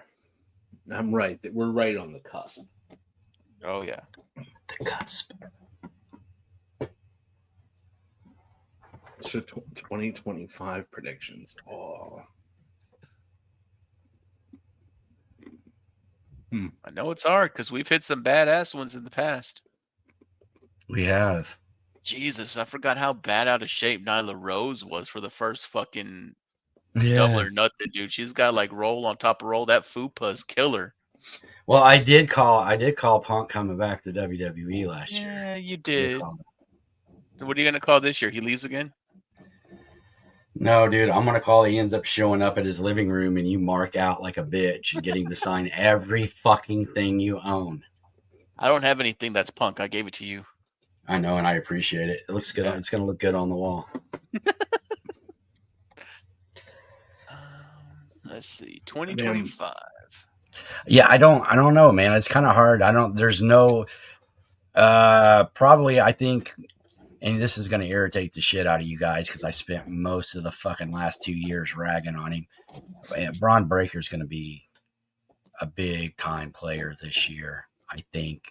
I'm right. We're right on the cusp. Oh yeah, the cusp. So 2025 predictions. Oh. I know it's hard because we've hit some badass ones in the past. We have. Jesus, I forgot how bad out of shape Nyla Rose was for the first fucking Double or Nothing, dude. She's got like roll on top of roll. That fupa's killer. Well, I did call Punk coming back to WWE last year. Yeah, you did. What are you gonna call this year? He leaves again? No, dude, I'm going to call he ends up showing up at his living room and you mark out like a bitch and get him to sign every fucking thing you own. I don't have anything that's Punk. I gave it to you. I know, and I appreciate it. It looks good. Yeah. It's going to look good on the wall. Let's see. 2025. Yeah, I don't know, man. It's kind of hard. There's no, probably, I think, and this is going to irritate the shit out of you guys because I spent most of the fucking last 2 years ragging on him. Braun Breaker's going to be a big time player this year, I think.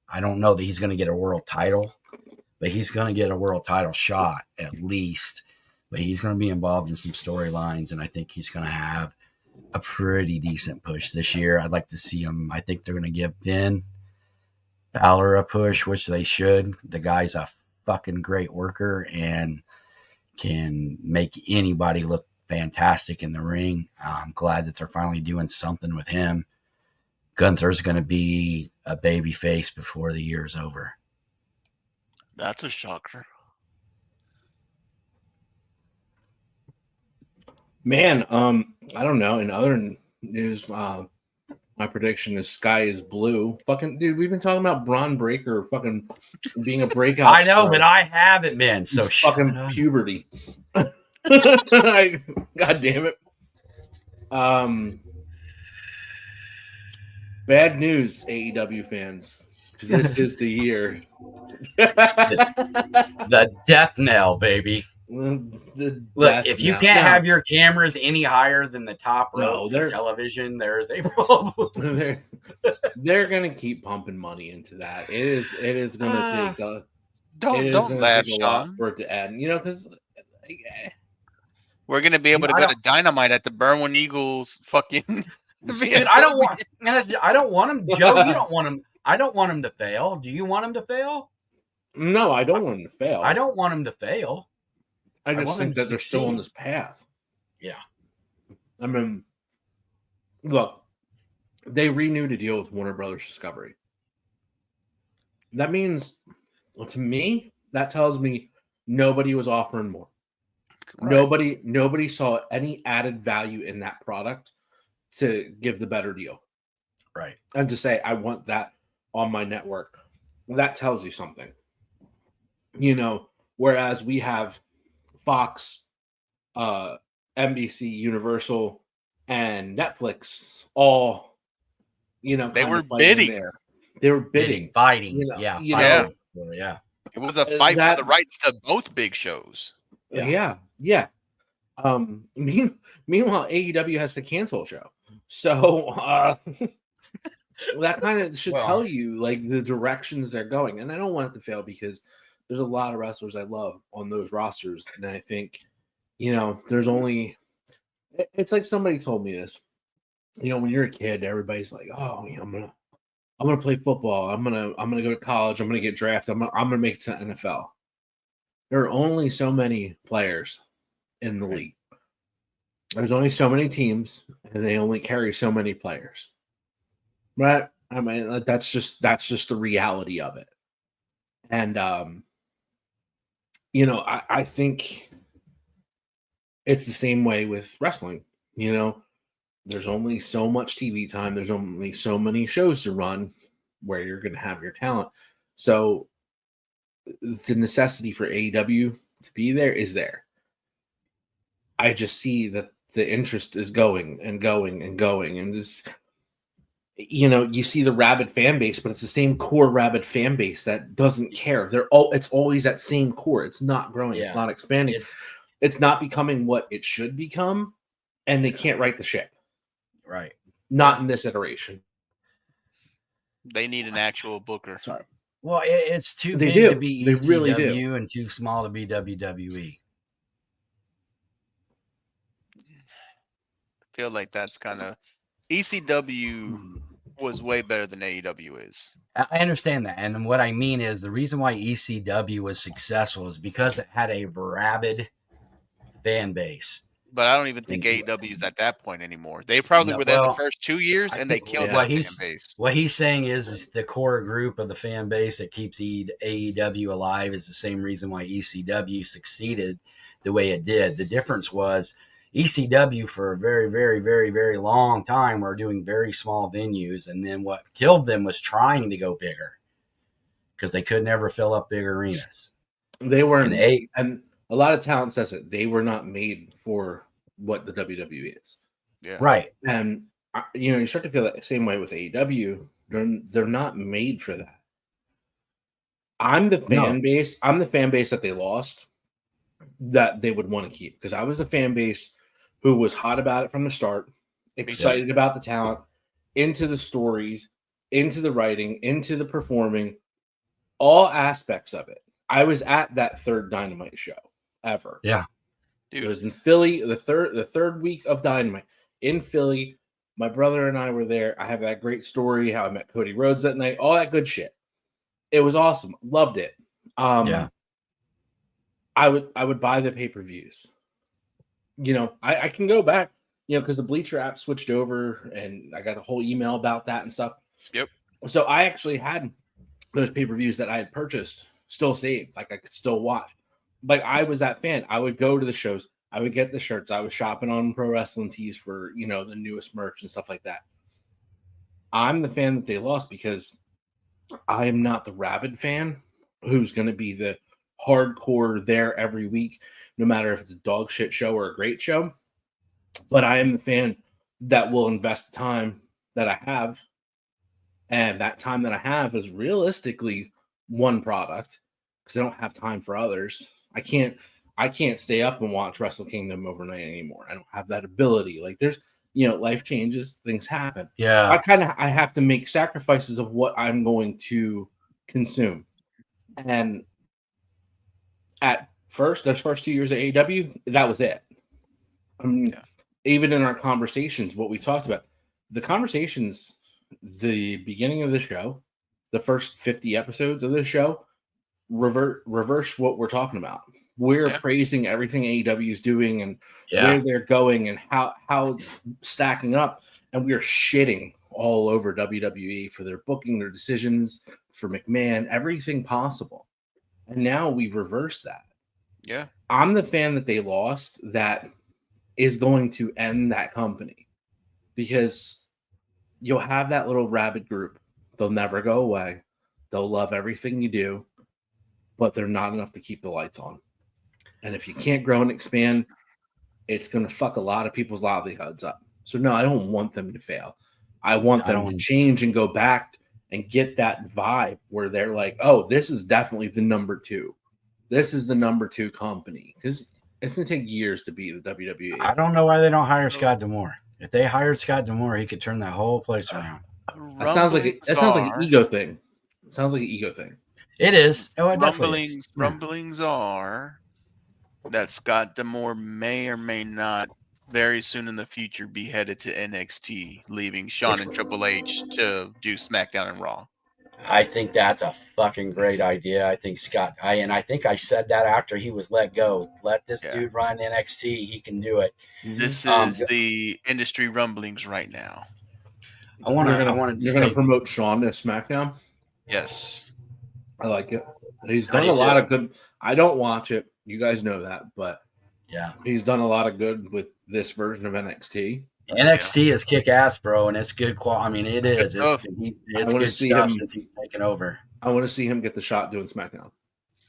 I don't know that he's going to get a world title, but he's going to get a world title shot at least. But he's going to be involved in some storylines, and I think he's going to have a pretty decent push this year. I'd like to see him. I think they're going to give Finn Balor a push, which they should. The guy's a fucking great worker and can make anybody look fantastic in the ring. I'm glad that they're finally doing something with him. Gunther's going to be a baby face before the year's over. That's a shocker. Man, I don't know. In other news, my prediction is Sky is Blue. Fucking dude, we've been talking about Braun Breaker fucking being a breakout. I know, but I haven't been. So it's fucking puberty. God damn it. Bad news, AEW fans. This is the year. the death knell, baby. Look, if you can't have your cameras any higher than the top row for television, there's a problem. They're gonna keep pumping money into that. It is gonna take a don't laugh, Sean, for it to end. You know, because we're gonna be able to go to Dynamite at the Berwyn Eagles fucking. Dude, I don't want him, Joe. You don't want him. I don't want him to fail. Do you want him to fail? No, I don't want him to fail. I don't want him to fail. I just think that they're still on this path. Yeah. I mean, look, they renewed a deal with Warner Brothers Discovery. That means, well, to me, that tells me nobody was offering more. Right. Nobody saw any added value in that product to give the better deal. Right. And to say, I want that on my network. That tells you something. You know, whereas we have Fox, NBC, Universal, and Netflix all, you know, they were bidding there. They were bidding, fighting. You know, yeah. Yeah. It was a fight for the rights to both big shows. Yeah. Meanwhile, AEW has to cancel a show. So that kind of should tell you like the directions they're going. And I don't want it to fail because there's a lot of wrestlers I love on those rosters. And I think, you know, it's like somebody told me this, you know, when you're a kid, everybody's like, oh, you know, I'm going to play football. I'm going to go to college. I'm going to get drafted. I'm going to make it to the NFL. There are only so many players in the league. There's only so many teams and they only carry so many players. Right? I mean, that's just the reality of it. And, you know, I think it's the same way with wrestling. You know, there's only so much TV time. There's only so many shows to run where you're going to have your talent. So the necessity for AEW to be there is there. I just see that the interest is going and going and going, and this, you see the rabid fan base, but it's the same core rabid fan base that doesn't care. It's always that same core. It's not growing. It's not expanding. It's not becoming what it should become, and they can't right the ship. Right. Not in this iteration. They need an actual booker. Sorry. Well, it's too They big do. to be They ECW really do. and too small to be WWE. I feel like that's kind of ECW was way better than AEW is. I understand that. And what I mean is the reason why ECW was successful is because it had a rabid fan base. But I don't even think AEW is at that point anymore. They probably were there the first 2 years, and they killed that fan base. What he's saying is the core group of the fan base that keeps AEW alive is the same reason why ECW succeeded the way it did. The difference was ECW for a very, very, very, very long time were doing very small venues, and then what killed them was trying to go bigger because they could never fill up big arenas. They weren't, and a lot of talent says it. They were not made for what the WWE is. Yeah. Right. And you start to feel that same way with AEW. They're not made for that. I'm the fan base. I'm the fan base that they lost, that they would want to keep, because I was the fan base who was hot about it from the start, excited about the talent, into the stories, into the writing, into the performing, all aspects of it. I was at that third Dynamite show ever. Yeah. Dude. It was in Philly, the third week of Dynamite in Philly. My brother and I were there. I have that great story, how I met Cody Rhodes that night, all that good shit. It was awesome. Loved it. I would buy the pay-per-views. I can go back, because the Bleacher app switched over and I got a whole email about that and stuff. Yep. So I actually had those pay-per-views that I had purchased still saved. Like I could still watch. Like I was that fan. I would go to the shows. I would get the shirts. I was shopping on Pro Wrestling Tees for, the newest merch and stuff like that. I'm the fan that they lost because I am not the rabid fan who's going to be the hardcore there every week, no matter if it's a dog shit show or a great show. But I am the fan that will invest the time that I have. And that time that I have is realistically one product, because I don't have time for others. I can't stay up and watch Wrestle Kingdom overnight anymore. I don't have that ability. Like there's, life changes, things happen. Yeah. I have to make sacrifices of what I'm going to consume. And at first, those first 2 years at AEW, that was it. Even in our conversations, what we talked about, the conversations, the beginning of the show, the first 50 episodes of the show, reverse what we're talking about. We're praising everything AEW is doing and where they're going and how it's stacking up, and we're shitting all over WWE for their booking, their decisions, for McMahon, everything possible. And now we've reversed that. Yeah. I'm the fan that they lost that is going to end that company, because you'll have that little rabid group. They'll never go away. They'll love everything you do, but they're not enough to keep the lights on. And if you can't grow and expand, it's going to fuck a lot of people's livelihoods up. So no, I don't want them to fail. I want them to change and go back and get that vibe where they're like, oh, this is definitely the number two. This is the number two company. Because it's going to take years to be the WWE. I don't know why they don't hire Scott D'Amore. If they hired Scott D'Amore, he could turn that whole place around. That sounds like an ego thing. It sounds like an ego thing. It is. Oh, it definitely is. Rumblings are that Scott D'Amore may or may not very soon in the future be headed to NXT, leaving Shawn and Triple H to do SmackDown and Raw. I think that's a fucking great idea. I think I think I said that after he was let go. Let this dude run NXT. He can do it. This is the industry rumblings right now. You're going to promote Shawn to SmackDown? Yes. I like it. He's done a lot of good. I don't watch it. You guys know that, but he's done a lot of good with this version of NXT. NXT is kick ass, bro, and it's good quality. I mean, it's good stuff since he's taken over. I want to see him get the shot doing SmackDown.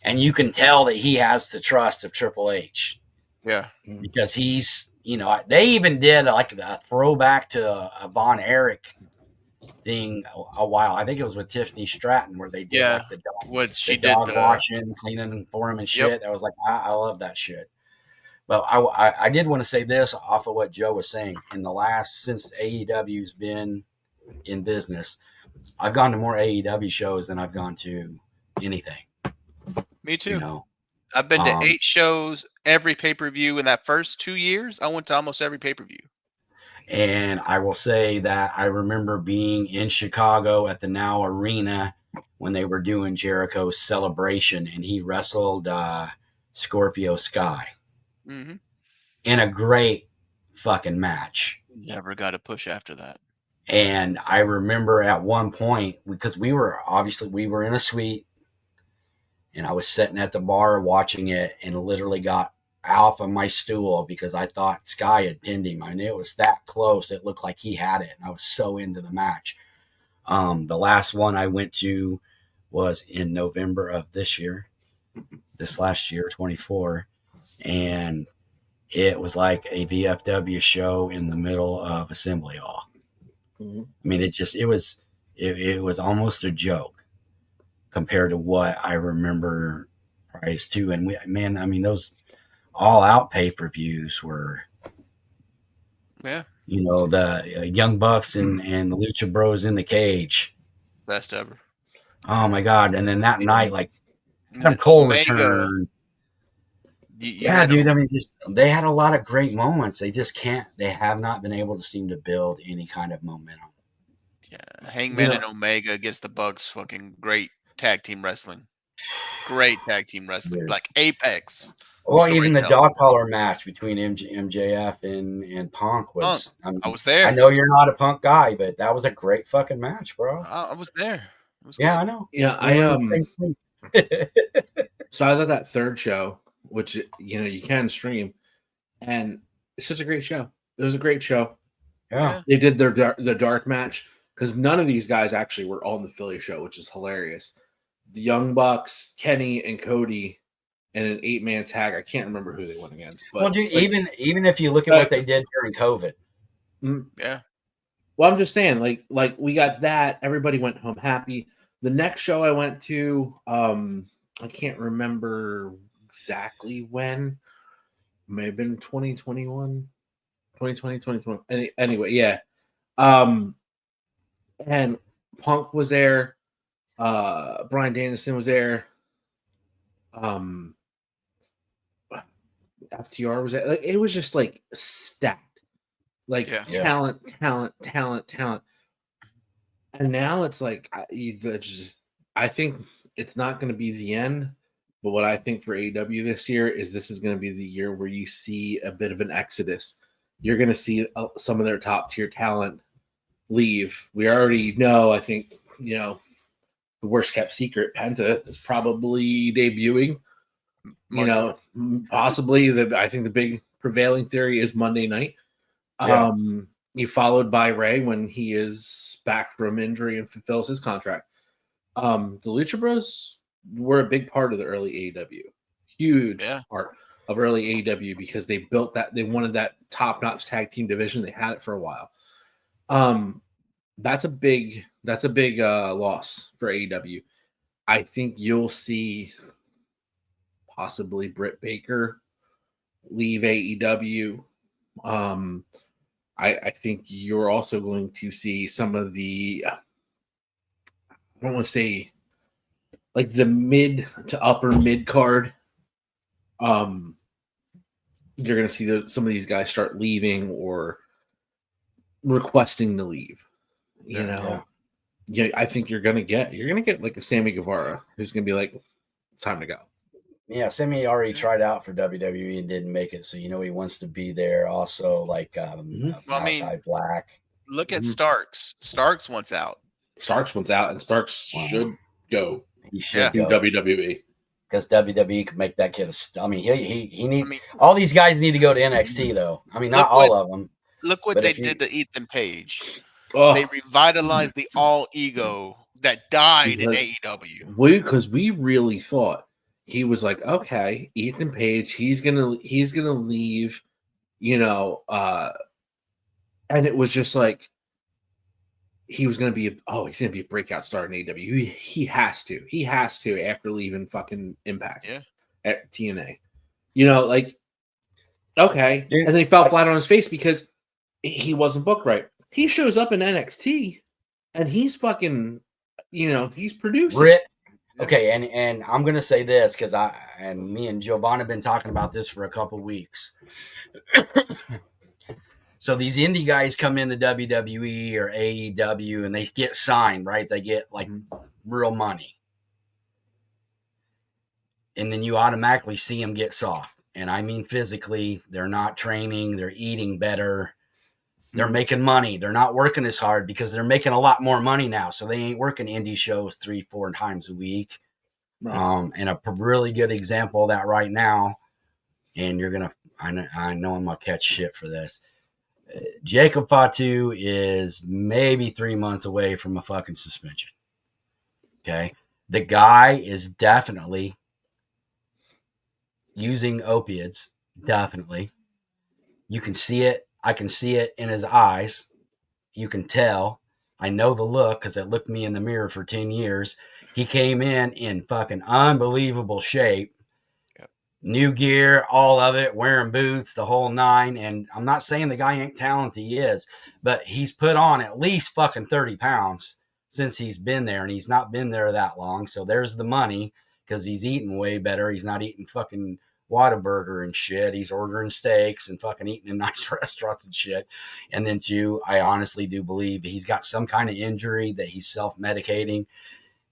And you can tell that he has the trust of Triple H. Yeah. Because he's, they even did like a throwback to a Von Erich thing a while. I think it was with Tiffany Stratton where they did like the dog washing, cleaning for him and shit. Yep. That was like, I love that shit. But I did want to say this off of what Joe was saying. Since AEW's been in business, I've gone to more AEW shows than I've gone to anything. Me too. I've been to 8 shows, every pay-per-view in that first 2 years. I went to almost every pay-per-view. And I will say that I remember being in Chicago at the Now Arena when they were doing Jericho's Celebration, and he wrestled Scorpio Sky in a great fucking match. Never got a push after that. And I remember at one point, because we were in a suite, and I was sitting at the bar watching it and literally got off of my stool because I thought Sky had pinned him. I knew it was that close. It looked like he had it. And I was so into the match. The last one I went to was in November of this last year, 24. And it was like a VFW show in the middle of Assembly Hall. I mean, it was almost a joke compared to what I remember prior to. And those All Out pay-per-views were, the Young Bucks and the Lucha Bros in the cage. Best ever. Oh my God. And then that night, like Adam Cole returned. Yeah, dude. They had a lot of great moments. They have not been able to seem to build any kind of momentum. Yeah. Hangman and Omega against the Bucks, fucking great tag team wrestling. Great tag team wrestling. Like Apex. Well, even the dog collar match between MJF and Punk was. I was there. I know you're not a Punk guy, but that was a great fucking match, bro. I was there. Yeah, I know. Yeah, so I was at that third show, which you can stream, and it's such a great show. It was a great show. Yeah, they did the dark match because none of these guys actually were on the Philly show, which is hilarious. The Young Bucks, Kenny and Cody. And an 8-man tag. I can't remember who they went against. But well, dude, even if you look at what they did during COVID. Yeah. Well, I'm just saying, like we got that. Everybody went home happy. The next show I went to, I can't remember exactly when. It may have been 2021, 2020, 2021. Anyway, yeah. And Punk was there. Bryan Danielson was there. FTR was like it was just like stacked, like talent, and now it's like I think it's not going to be the end, but what I think for AEW this year is this is going to be the year where you see a bit of an exodus. You're going to see some of their top tier talent leave. We already know. I think the worst kept secret, Penta, is probably debuting. Possibly I think the big prevailing theory is Monday night. You followed by Ray when he is back from injury and fulfills his contract. The Lucha Bros were a big part of the early AEW, huge part of early AEW because they built that. They wanted that top-notch tag team division. They had it for a while. That's a big loss for AEW. I think you'll see possibly Britt Baker leave AEW. I think you're also going to see some of the I don't want to say like the mid to upper mid card. You're going to see some of these guys start leaving or requesting to leave. I think you're gonna get like a Sammy Guevara who's gonna be like, it's time to go. Yeah, Sammy already tried out for WWE and didn't make it, so he wants to be there. Also, like Black. Look at Starks. Starks wants out. And Starks should go. He should go WWE because WWE could make that kid he need. All these guys need to go to NXT though. Not all of them. Look what they did to Ethan Page. They revitalized the all ego that died in AEW. Because we really thought he was like, okay, Ethan Page, he's gonna leave, and it was just like he's gonna be a breakout star in AEW. He has to after leaving fucking Impact at TNA. Okay, and then he fell flat on his face because he wasn't booked right. He shows up in NXT and he's fucking, he's producing. Rip. Okay, and I'm gonna say this because me and Giovanna have been talking about this for a couple weeks. So these indie guys come in the WWE or AEW and they get signed, right? They get like real money. And then you automatically see them get soft. And I mean physically, they're not training, they're eating better, they're making money, they're not working as hard because they're making a lot more money now. So they ain't working indie shows 3-4 times a week. Right. And a really good example of that right now, and I know I'm gonna catch shit for this. Jacob Fatu is maybe 3 months away from a fucking suspension. Okay. The guy is definitely using opiates. Definitely. You can see it. I can see it in his eyes. You can tell. I know the look because it looked me in the mirror for 10 years. He came in fucking unbelievable shape. New gear, all of it, wearing boots, the whole nine. And I'm not saying the guy ain't talented, he is, but he's put on at least fucking 30 pounds since he's been there, and he's not been there that long. So there's the money because he's eating way better. He's not eating fucking Whataburger and shit. He's ordering steaks and fucking eating in nice restaurants and shit. And then two, I honestly do believe he's got some kind of injury that he's self-medicating.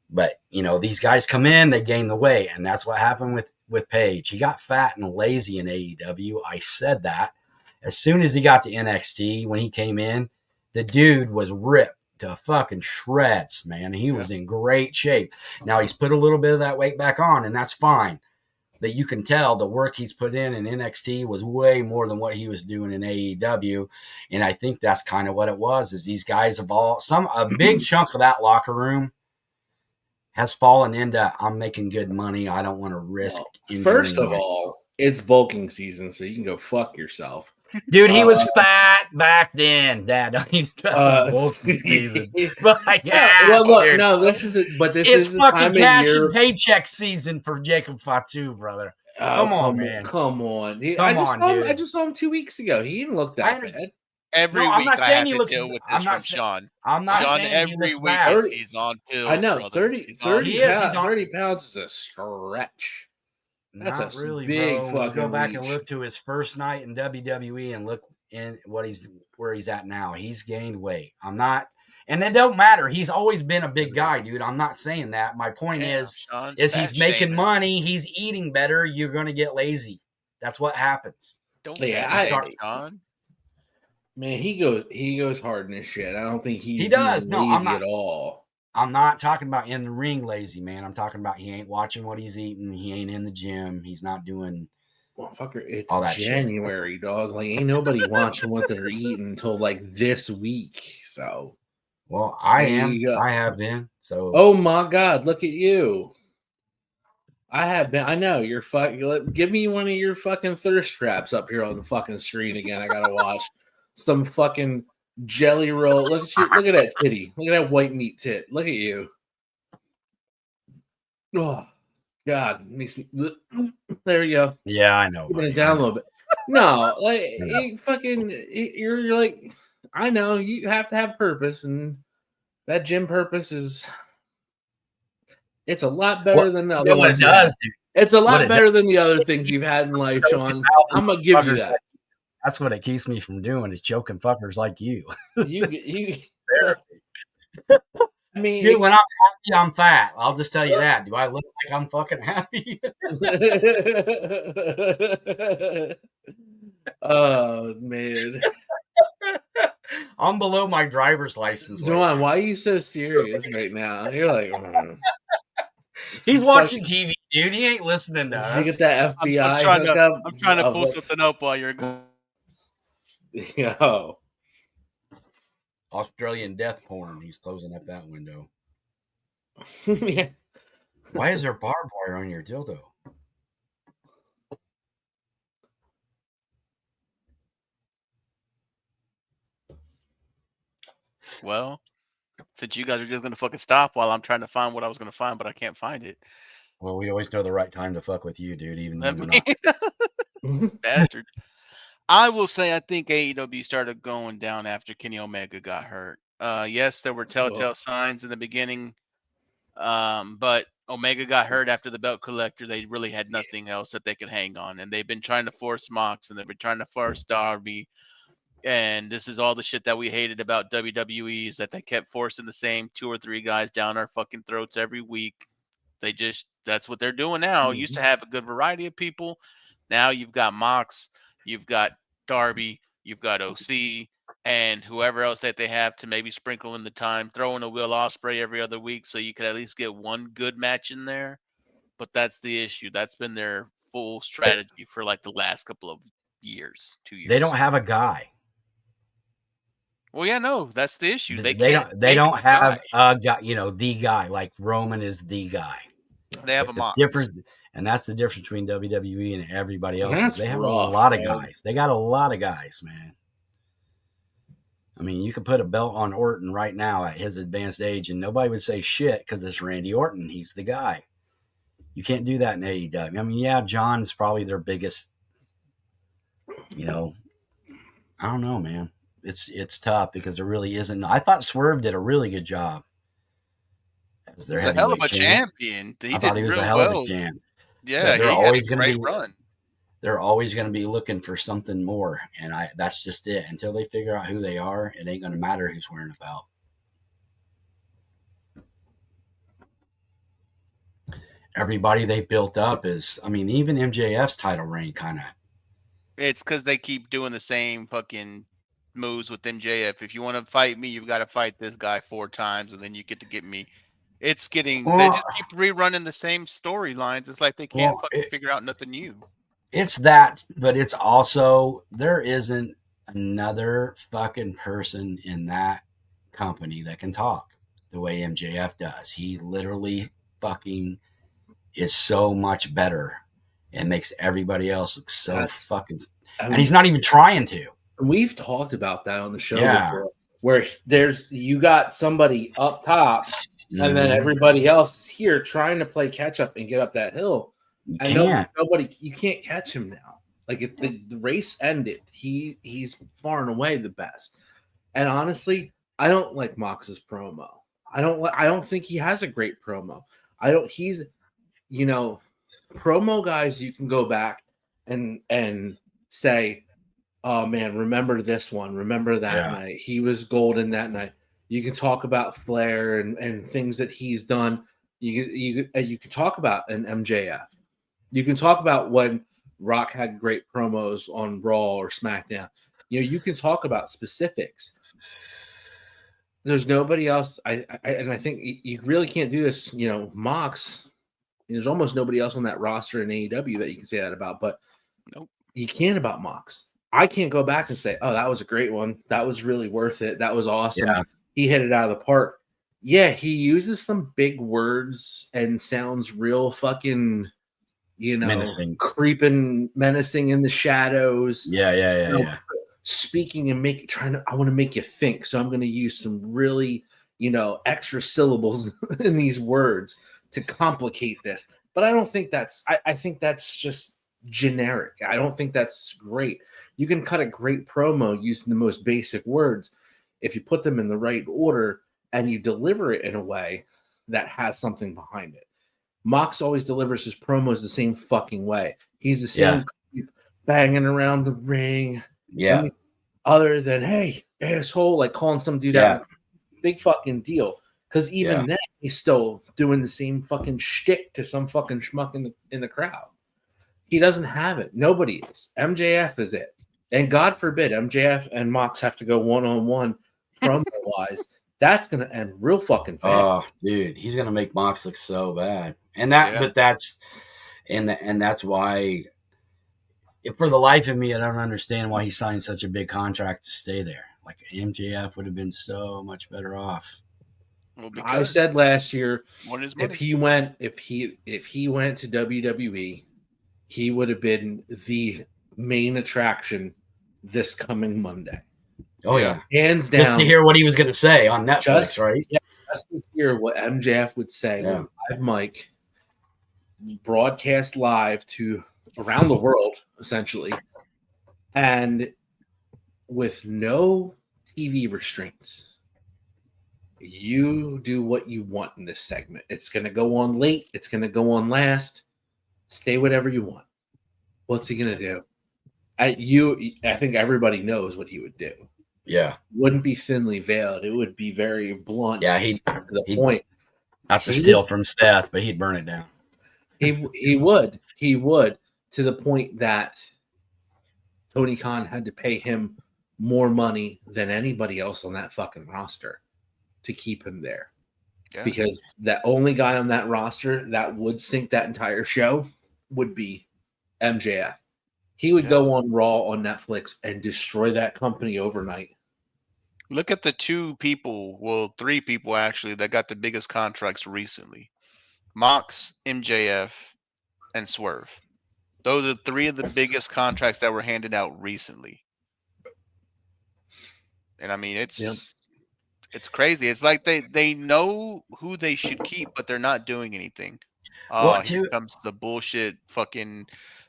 But, these guys come in, they gain the weight, and that's what happened with Page. He got fat and lazy in AEW. I said that. As soon as he got to NXT, when he came in, the dude was ripped to fucking shreds, man. He was in great shape. Now he's put a little bit of that weight back on, and that's fine. That you can tell the work he's put in NXT was way more than what he was doing in AEW. And I think that's kind of what it was, is these guys have a big chunk of that locker room has fallen into, I'm making good money, I don't want to risk injury. First of all, it's bulking season, so you can go fuck yourself. Dude, he was fat back then. Dad, don't even bulking season. But it's fucking cash and paycheck season for Jacob Fatu, brother. Come on, man. Come on. I just saw him 2 weeks ago. He didn't look that bad. Every week I'm not saying he looks deal with this from Sean. I'm not Sean, saying every he looks week bad. he's on pills. I know. Brother. 30 pounds is a stretch. That's not a really big bro. fucking Go back reach. and look to his first night in WWE and look in where he's at now. He's gained weight. And that don't matter. He's always been a big guy, dude. I'm not saying that. My point is he's making money. He's eating better. You're going to get lazy. That's what happens. Sean. Man, he goes hard in this shit. I don't think he does. No, I'm not at all. I'm not talking about in the ring lazy, man. I'm talking about he ain't watching what he's eating. He ain't in the gym. He's not doing. Well, fucker, it's all that January, shit. Dog. Like, ain't nobody watching what they're eating until like this week. So, well, I have been. So, oh my God, look at you. I have been. I know you're fucking. Give me one of your fucking thirst traps up here on the fucking screen again. I gotta watch some fucking jelly roll. Look at you. Look at that titty. Look at that white meat tit. Look at you. Oh God, makes me. There we go. Yeah, I know. Put it down a little bit. No, like you're like. I know you have to have purpose, and that gym purpose is. It's a lot better than the other ones. It's a lot better than the other things you've had in life, Sean. I'm gonna give you that. That's what it keeps me from doing, is choking fuckers like you. I mean, dude, when I'm happy, I'm fat. I'll just tell you that. Do I look like I'm fucking happy? Oh man. I'm below my driver's license. Joanne, why are you so serious right now? You're like, he's watching TV, dude. He ain't listening to us. You get that FBI. I'm trying to pull something up while you're going. Yo. Australian death porn. He's closing up that window. Yeah. Why is there barbed wire on your dildo? Well, since you guys are just gonna fucking stop while I'm trying to find what I was gonna find, but I can't find it. Well, we always know the right time to fuck with you, dude, even Let when we're me, not. bastards. I will say I think AEW started going down after Kenny Omega got hurt. Yes, there were telltale signs in the beginning, but Omega got hurt after the belt collector. They really had nothing else that they could hang on, and they've been trying to force Mox, and they've been trying to force Darby. And this is all the shit that we hated about WWE is that they kept forcing the same 2 or 3 guys down our fucking throats every week. That's what they're doing now. Used to have a good variety of people. Now you've got Mox, you've got Darby, you've got OC, and whoever else that they have to maybe sprinkle in the time, throw in a Will Ospreay every other week so you could at least get one good match in there. But that's the issue. That's been their full strategy for like the last couple of years, 2 years. They don't have a guy. Well, yeah, no, that's the issue. They don't have a guy, the guy. Like Roman is the guy. They have But a Mox. And that's the difference between WWE and everybody else. That's They have rough, a lot of man. guys. They got a lot of guys, man. I mean, you could put a belt on Orton right now at his advanced age, and nobody would say shit because it's Randy Orton. He's the guy. You can't do that in AEW. I mean, yeah, John's probably their biggest. I don't know, man. It's tough because there really isn't. I thought Swerve did a really good job as their He's a hell of heavyweight a champion. I thought he was a hell of a champ. Yeah, they're he always had a great run. They're always going to be looking for something more, and that's just it. Until they figure out who they are, it ain't going to matter who's wearing a belt. Everybody they've built up even MJF's title reign kind of. It's because they keep doing the same fucking moves with MJF. If you want to fight me, you've got to fight this guy 4 times, and then you get to get me. It's getting. They just keep rerunning the same storylines. It's like they can't figure out nothing new. It's that, but it's also there isn't another fucking person in that company that can talk the way MJF does. He literally fucking is so much better and makes everybody else look so fucking. And he's not even trying to. We've talked about that on the show before, where you got somebody up top, and then everybody else is here trying to play catch up and get up that hill. You can't catch him now. Like if the race ended, he's far and away the best. And honestly, I don't like Mox's promo. I don't think he has a great promo. Promo guys, you can go back and say, oh man, remember this one, remember that night. He was golden that night. You can talk about Flair and things that he's done. You can talk about an MJF. You can talk about when Rock had great promos on Raw or SmackDown. You can talk about specifics. There's nobody else. I think you really can't do this. Mox. There's almost nobody else on that roster in AEW that you can say that about, but you can about Mox. I can't go back and say, oh, that was a great one. That was really worth it. That was awesome. Yeah. He hit it out of the park. Yeah, he uses some big words and sounds real fucking, menacing. Creeping, menacing in the shadows. Yeah. Speaking and I want to make you think. So I'm going to use some really, extra syllables in these words to complicate this. But I don't think I think that's just generic. I don't think that's great. You can cut a great promo using the most basic words if you put them in the right order and you deliver it in a way that has something behind it. Mox always delivers his promos the same fucking way. He's the same banging around the ring. Yeah. Other than, hey, asshole, like calling some dude out. Big fucking deal. Because even then, he's still doing the same fucking shtick to some fucking schmuck in the crowd. He doesn't have it. Nobody is. MJF is it. And God forbid MJF and Mox have to go one-on-one promo-wise. That's going to end real fucking fast. Oh, dude. He's going to make Mox look so bad. But that's why, for the life of me, I don't understand why he signed such a big contract to stay there. Like MJF would have been so much better off. Well, I said last year, if he went to WWE, he would have been the main attraction this coming Monday. Oh yeah, hands down. Just to hear what he was going to say on Netflix, right? Yeah, just to hear what MJF would say with live mic, broadcast live to around the world, essentially, and with no TV restraints. You do what you want in this segment. It's going to go on late. It's going to go on last. Say whatever you want. What's he going to do? I think everybody knows what he would do. Yeah. Wouldn't be thinly veiled. It would be very blunt. Yeah, to the point. Not to steal from Seth, but he'd burn it down. He would. He would, to the point that Tony Khan had to pay him more money than anybody else on that fucking roster to keep him there. Yeah. Because the only guy on that roster that would sink that entire show would be MJF. He would go on Raw on Netflix and destroy that company overnight. Look at the three people actually that got the biggest contracts recently. Mox, MJF, and Swerve. Those are three of the biggest contracts that were handed out recently. And I mean, it's crazy. It's like they know who they should keep, but they're not doing anything. Here comes the bullshit fucking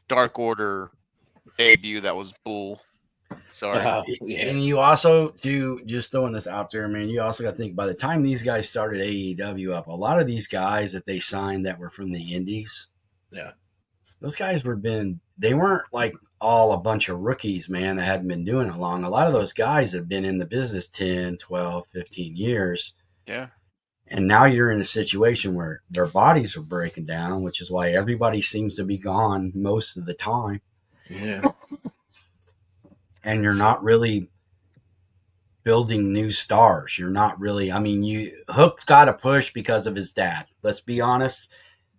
Dark Order debut that was bull. Sorry. And you also, just throwing this out there, man, you also got to think by the time these guys started AEW up, a lot of these guys that they signed that were from the indies, those guys they weren't like all a bunch of rookies, man, that hadn't been doing it long. A lot of those guys have been in the business 10, 12, 15 years. Yeah. And now you're in a situation where their bodies are breaking down, which is why everybody seems to be gone most of the time. Yeah. And you're not really building new stars. You're not really, Hook's got to push because of his dad. Let's be honest.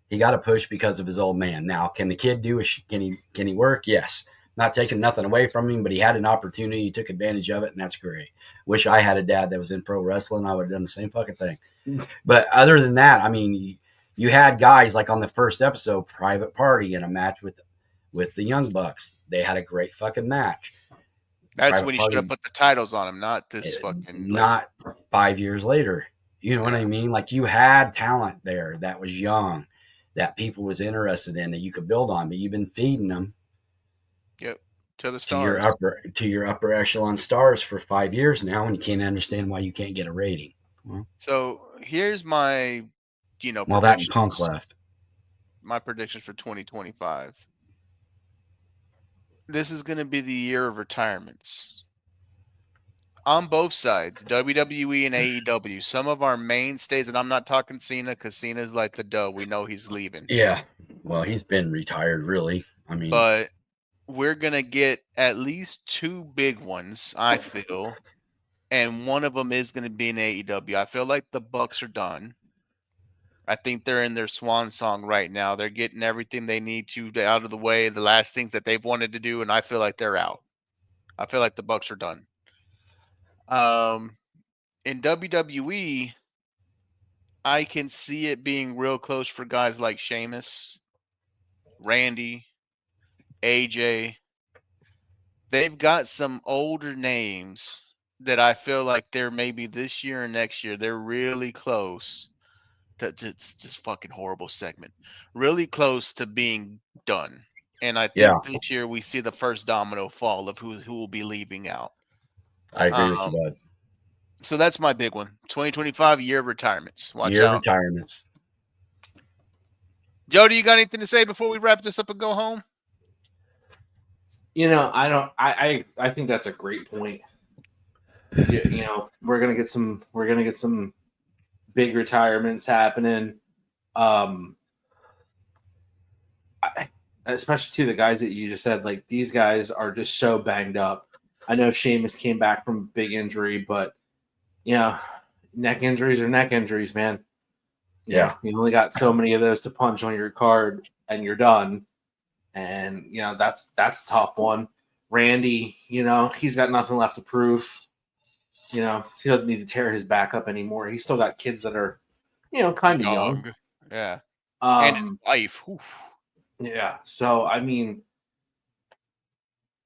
He got to push because of his old man. Now, can the kid can he work? Yes. Not taking nothing away from him, but he had an opportunity. He took advantage of it, and that's great. Wish I had a dad that was in pro wrestling. I would have done the same fucking thing. But other than that, you had guys like on the first episode, Private Party, in a match with the Young Bucks. They had a great fucking match. That's Private when you should have put the titles on him, not this fucking. Not 5 years later. You know what I mean? Like, you had talent there that was young, that people was interested in, that you could build on, but you've been feeding them. Yep, to the stars. To your upper echelon stars for 5 years now, and you can't understand why you can't get a rating. Well, so here's my, well, that and Punk left. My predictions for 2025. This is going to be the year of retirements. On both sides, WWE and AEW, some of our mainstays, and I'm not talking Cena because Cena's like the dough. We know he's leaving. Yeah. Well, he's been retired, really. But we're going to get at least two big ones, I feel. And one of them is going to be in AEW. I feel like the Bucks are done. I think they're in their swan song right now. They're getting everything they need to out of the way, the last things that they've wanted to do, and I feel like they're out. I feel like the Bucks are done. In WWE, I can see it being real close for guys like Sheamus, Randy, AJ. They've got some older names that I feel like they're maybe this year or next year. They're really close. It's just fucking horrible segment. Really close to being done. And I think this year we see the first domino fall of who will be leaving out. I agree with you, bud. So that's my big one. 2025, year of retirements. Watch year out. Of retirements. Jody, you got anything to say before we wrap this up and go home? I think that's a great point. We're gonna get some big retirements happening. Especially to the guys that you just said, like, these guys are just so banged up. I know Sheamus came back from a big injury, but neck injuries are neck injuries, man. Yeah. You only got so many of those to punch on your card and you're done. And that's a tough one. Randy, he's got nothing left to prove. He doesn't need to tear his back up anymore. He's still got kids that are, kind of young. Yeah. And his wife. Oof. Yeah. So,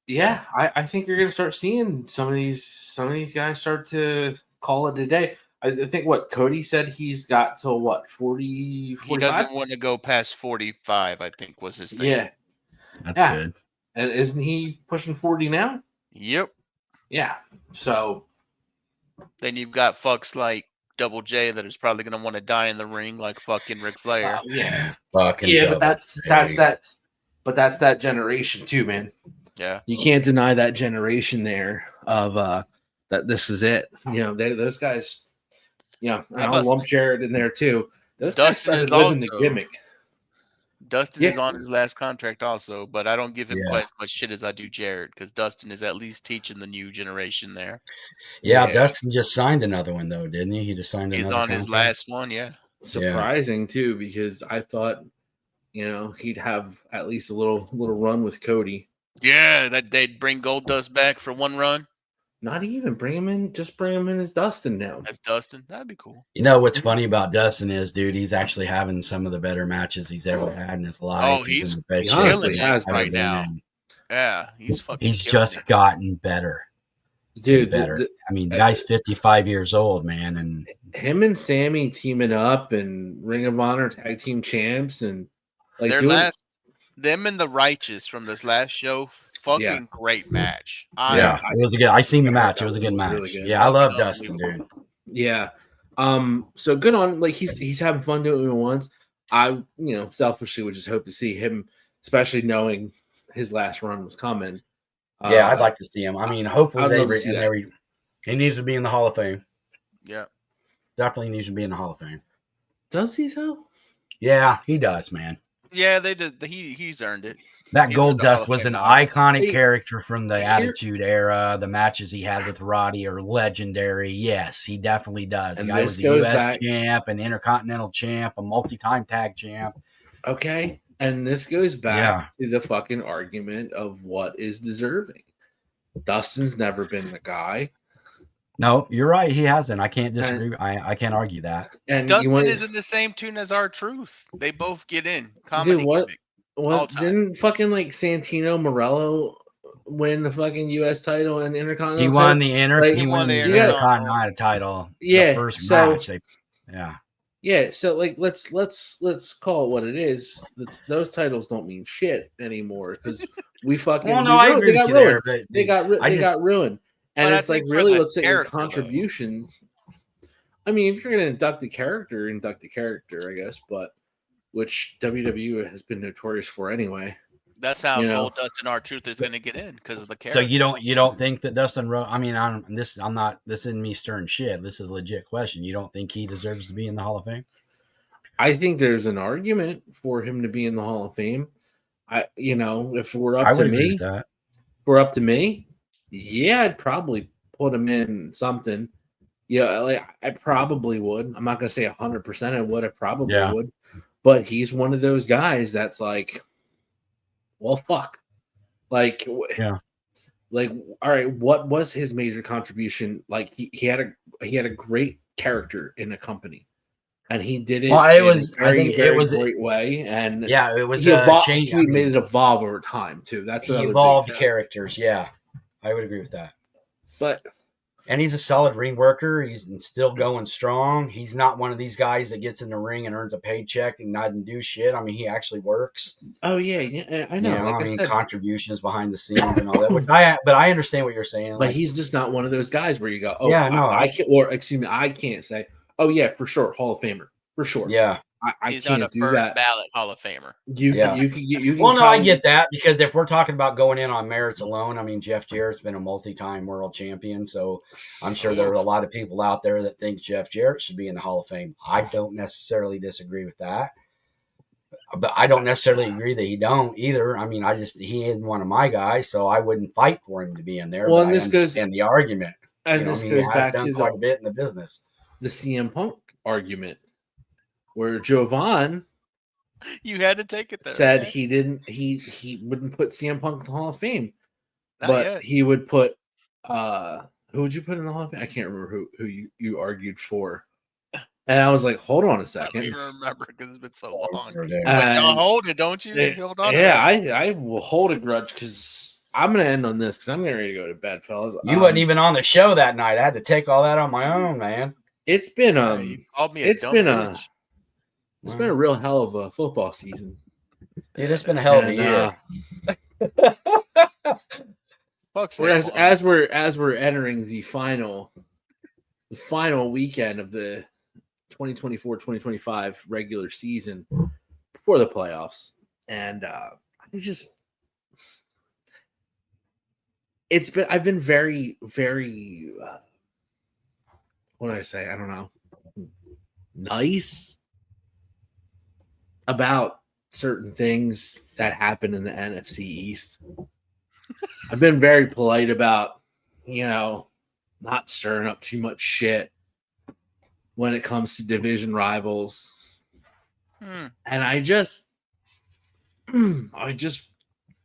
Yeah, I think you're gonna start seeing some of these guys start to call it a day. I think what Cody said he's got till what 40, He 45? doesn't want to go past 45, I think was his thing. Yeah, That's good. And isn't he pushing 40 now? Yep. Yeah. So then you've got fucks like Double J that is probably gonna want to die in the ring like fucking Ric Flair. yeah, Fucking yeah, Double but that's J. that generation too, man. Yeah. You can't deny that generation there of that this is it. You know, those guys. Yeah, and I'll lump Jared in there too. Those guys Dustin started is living the also gimmick. Dustin is on his last contract also, but I don't give him Yeah. quite as much shit as I do Jared because Dustin is at least teaching the new generation there. Yeah, Dustin just signed another one though, didn't he? He just signed He's another on his contract. last one, yeah. Surprising too, because I thought, he'd have at least a little run with Cody. Yeah, that they'd bring Goldust back for one run. Not even bring him in, just bring him in as Dustin now. As Dustin, that'd be cool. You know what's funny about Dustin is, dude, he's actually having some of the better matches he's ever had in his life. Oh, he's in the best killing shape it he's right ever been now. in. Yeah, he's fucking. He's killing just it. gotten better, Dude. better. I mean, the guy's 55 years old, man, and him and Sammy teaming up and Ring of Honor tag team champs and like them and the Righteous from this last show, fucking great match. Yeah, it was a good. I seen the match. It was a good match. Really good. Yeah, I love Dustin, dude. Yeah. So good on, like, he's having fun doing it once. I, selfishly would just hope to see him, especially knowing his last run was coming. Yeah, I'd like to see him. I mean, hopefully he needs to be in the Hall of Fame. Yeah. Definitely needs to be in the Hall of Fame. Does he though? Yeah, he does, man. Yeah, they did. He's earned it. That Goldust was an iconic character from the Attitude Era. The matches he had with Roddy are legendary. Yes, he definitely does. The guy was a U.S. champ, an Intercontinental champ, a multi-time tag champ. Okay, and this goes back to the fucking argument of what is deserving. Dustin's never been the guy. No, you're right. He hasn't. I can't disagree. I can't argue that. And Dustin is in the same tune as R-Truth. They both get in. Comedy gimmick. What didn't fucking like Santino Morello win the fucking U.S. title and Intercontinental? He won the Intercontinental title. Yeah, the first match. Yeah, so like let's call it what it is. Those titles don't mean shit anymore because we fucking. Well, no, I agree with you there, but they got ruined, and it's like really looks at your contribution. I mean, if you're gonna induct the character, I guess, but. Which WWE has been notorious for anyway. That's how Goldust and R-Truth is going to get in because of the character. So you don't think that Dustin Rhodes? I mean, this isn't me stirring shit. This is a legit question. You don't think he deserves to be in the Hall of Fame? I think there's an argument for him to be in the Hall of Fame. If we're up to me, yeah, I'd probably put him in something. Yeah, like I probably would. I'm not gonna say 100% I would. I probably would. But he's one of those guys that's like, well, fuck. Like, all right, what was his major contribution? Like, he had a great character in a company, and he did it. Well, it was a great way, and it was change. He made it evolve over time too. That's he evolved characters. Yeah, I would agree with that. And he's a solid ring worker. He's still going strong. He's not one of these guys that gets in the ring and earns a paycheck and doesn't do shit. I mean, he actually works. Oh yeah, I know. Like I said, contributions behind the scenes and all that. But I understand what you're saying. But he's just not one of those guys where you go, oh yeah, no, I can't, or excuse me, I can't say, oh yeah, for sure, Hall of Famer, for sure. Yeah. I can't do that. Ballot Hall of Famer. You can well, no, I get that because if we're talking about going in on merits alone, I mean, Jeff Jarrett's been a multi-time world champion, so I'm sure there are a lot of people out there that think Jeff Jarrett should be in the Hall of Fame. I don't necessarily disagree with that, but I don't necessarily agree that he don't either. I mean, he isn't one of my guys, so I wouldn't fight for him to be in there. Well, and this goes the argument, and this goes back to quite a bit in the business. The CM Punk argument. Where Jovan, you had to take it there. Said he wouldn't put CM Punk in the Hall of Fame, but he would put who would you put in the Hall of Fame? I can't remember who you argued for, and I was like, hold on a second. I don't even remember because it's been so long. But y'all hold it, don't you? Hold on. Yeah, I will hold a grudge because I'm gonna end on this because I'm getting ready to go to bed, fellas. You wasn't even on the show that night. I had to take all that on my own, man. It's been you called me a it's dumb been bitch. it's been a real hell of a football season. Dude, it's been a hell of a year. As we're entering the final weekend of the 2024-2025 regular season before the playoffs, and I've been very, very what do I say? I don't know. Nice about certain things that happen in the NFC East. I've been very polite about, not stirring up too much shit when it comes to division rivals. And I just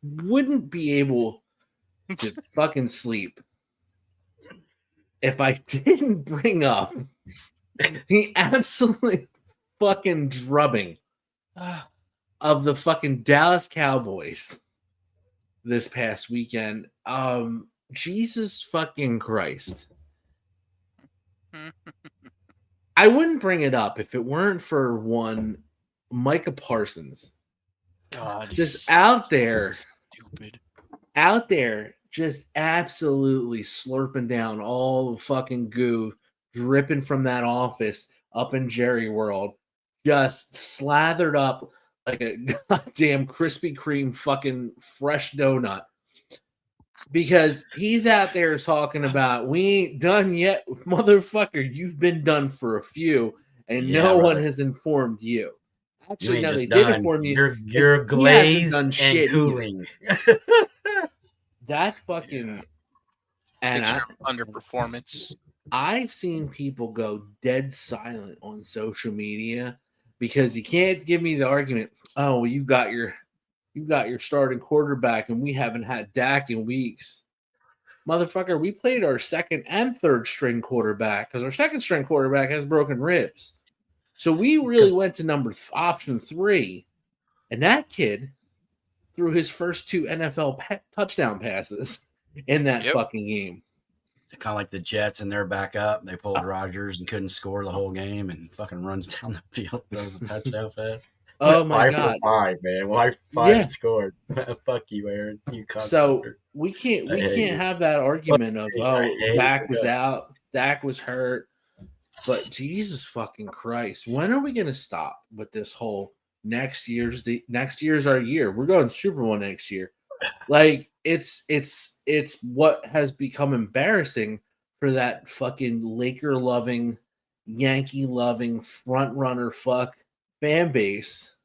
wouldn't be able to fucking sleep if I didn't bring up the absolute fucking drubbing of the fucking Dallas Cowboys this past weekend. Jesus fucking Christ. I wouldn't bring it up if it weren't for one Micah Parsons. God, just out there, stupid. Out there, just absolutely slurping down all the fucking goo dripping from that office up in Jerry World, just slathered up like a goddamn Krispy Kreme fucking fresh donut. Because he's out there talking about, we ain't done yet, motherfucker. You've been done for a few, and no one has informed you. Actually, no, they did inform you. You're glazed and cooling. That fucking and underperformance. I've seen people go dead silent on social media because you can't give me the argument. Oh, well, you got your starting quarterback, and we haven't had Dak in weeks. Motherfucker, we played our second and third string quarterback because our second string quarterback has broken ribs. So we really went to option 3, and that kid threw his first 2 NFL touchdown passes in that fucking game. Kind of like the Jets and they're back up. They pulled Rodgers and couldn't score the whole game and fucking runs down the field, throws a touchdown pass. Oh my God. 5 for 5, man. Why 5 scored? Fuck you, Aaron. You so we can't have that argument of Dak was out, Dak was hurt. But Jesus fucking Christ, when are we gonna stop with this whole next year's our year? We're going Super Bowl next year. Like it's what has become embarrassing for that fucking Laker loving, Yankee loving, front runner fuck fan base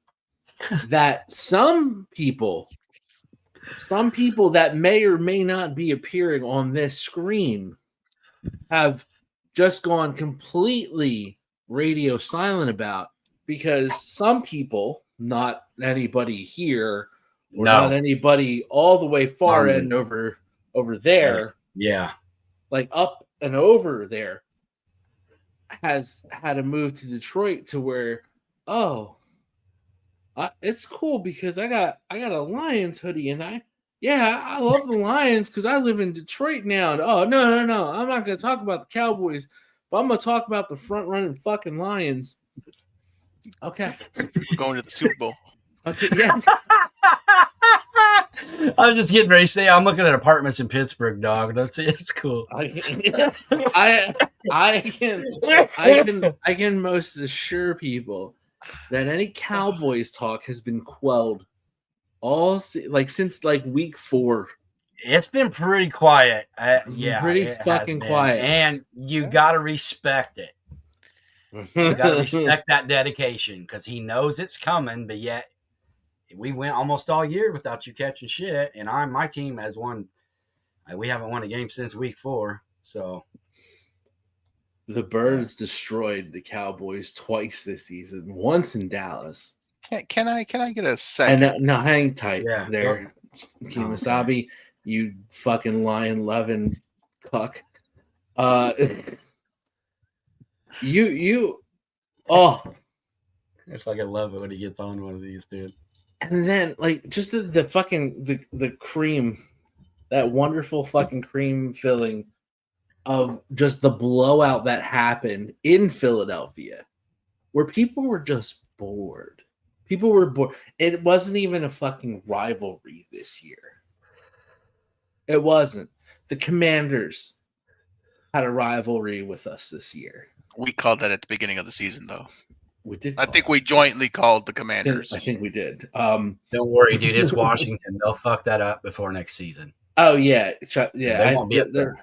that some people that may or may not be appearing on this screen have just gone completely radio silent about, because some people, not anybody here or not anybody all the way far end over there, like up and over there, has had to move to Detroit to where it's cool because I got a Lions hoodie and I love the Lions because I live in Detroit now. Oh, no. I'm not going to talk about the Cowboys, but I'm going to talk about the front-running fucking Lions. Okay. We're going to the Super Bowl. Okay, yeah. I was just getting ready to say I'm looking at apartments in Pittsburgh, dog. It's cool. I can most assure people that any Cowboys talk has been quelled since week 4. It's been pretty quiet. Pretty fucking quiet. And you got to respect it. You got to respect that dedication because he knows it's coming, but yet we went almost all year without you catching shit, and my team has won. We haven't won a game since week 4, so. The Birds destroyed the Cowboys twice this season. Once in Dallas. Can I get a second? And no, hang tight there, Kimasabi. You fucking lion loving cuck. It's like I love it when he gets on one of these, dude. And then just the fucking the cream that wonderful fucking cream filling of just the blowout that happened in Philadelphia, where people were just bored. People were bored. It wasn't even a fucking rivalry this year. It wasn't. The Commanders had a rivalry with us this year. We called that at the beginning of the season, though. We did. I think we jointly called the Commanders. I think we did. Don't worry, dude. It's Washington. They'll fuck that up before next season. Oh yeah, yeah. They won't be a threat.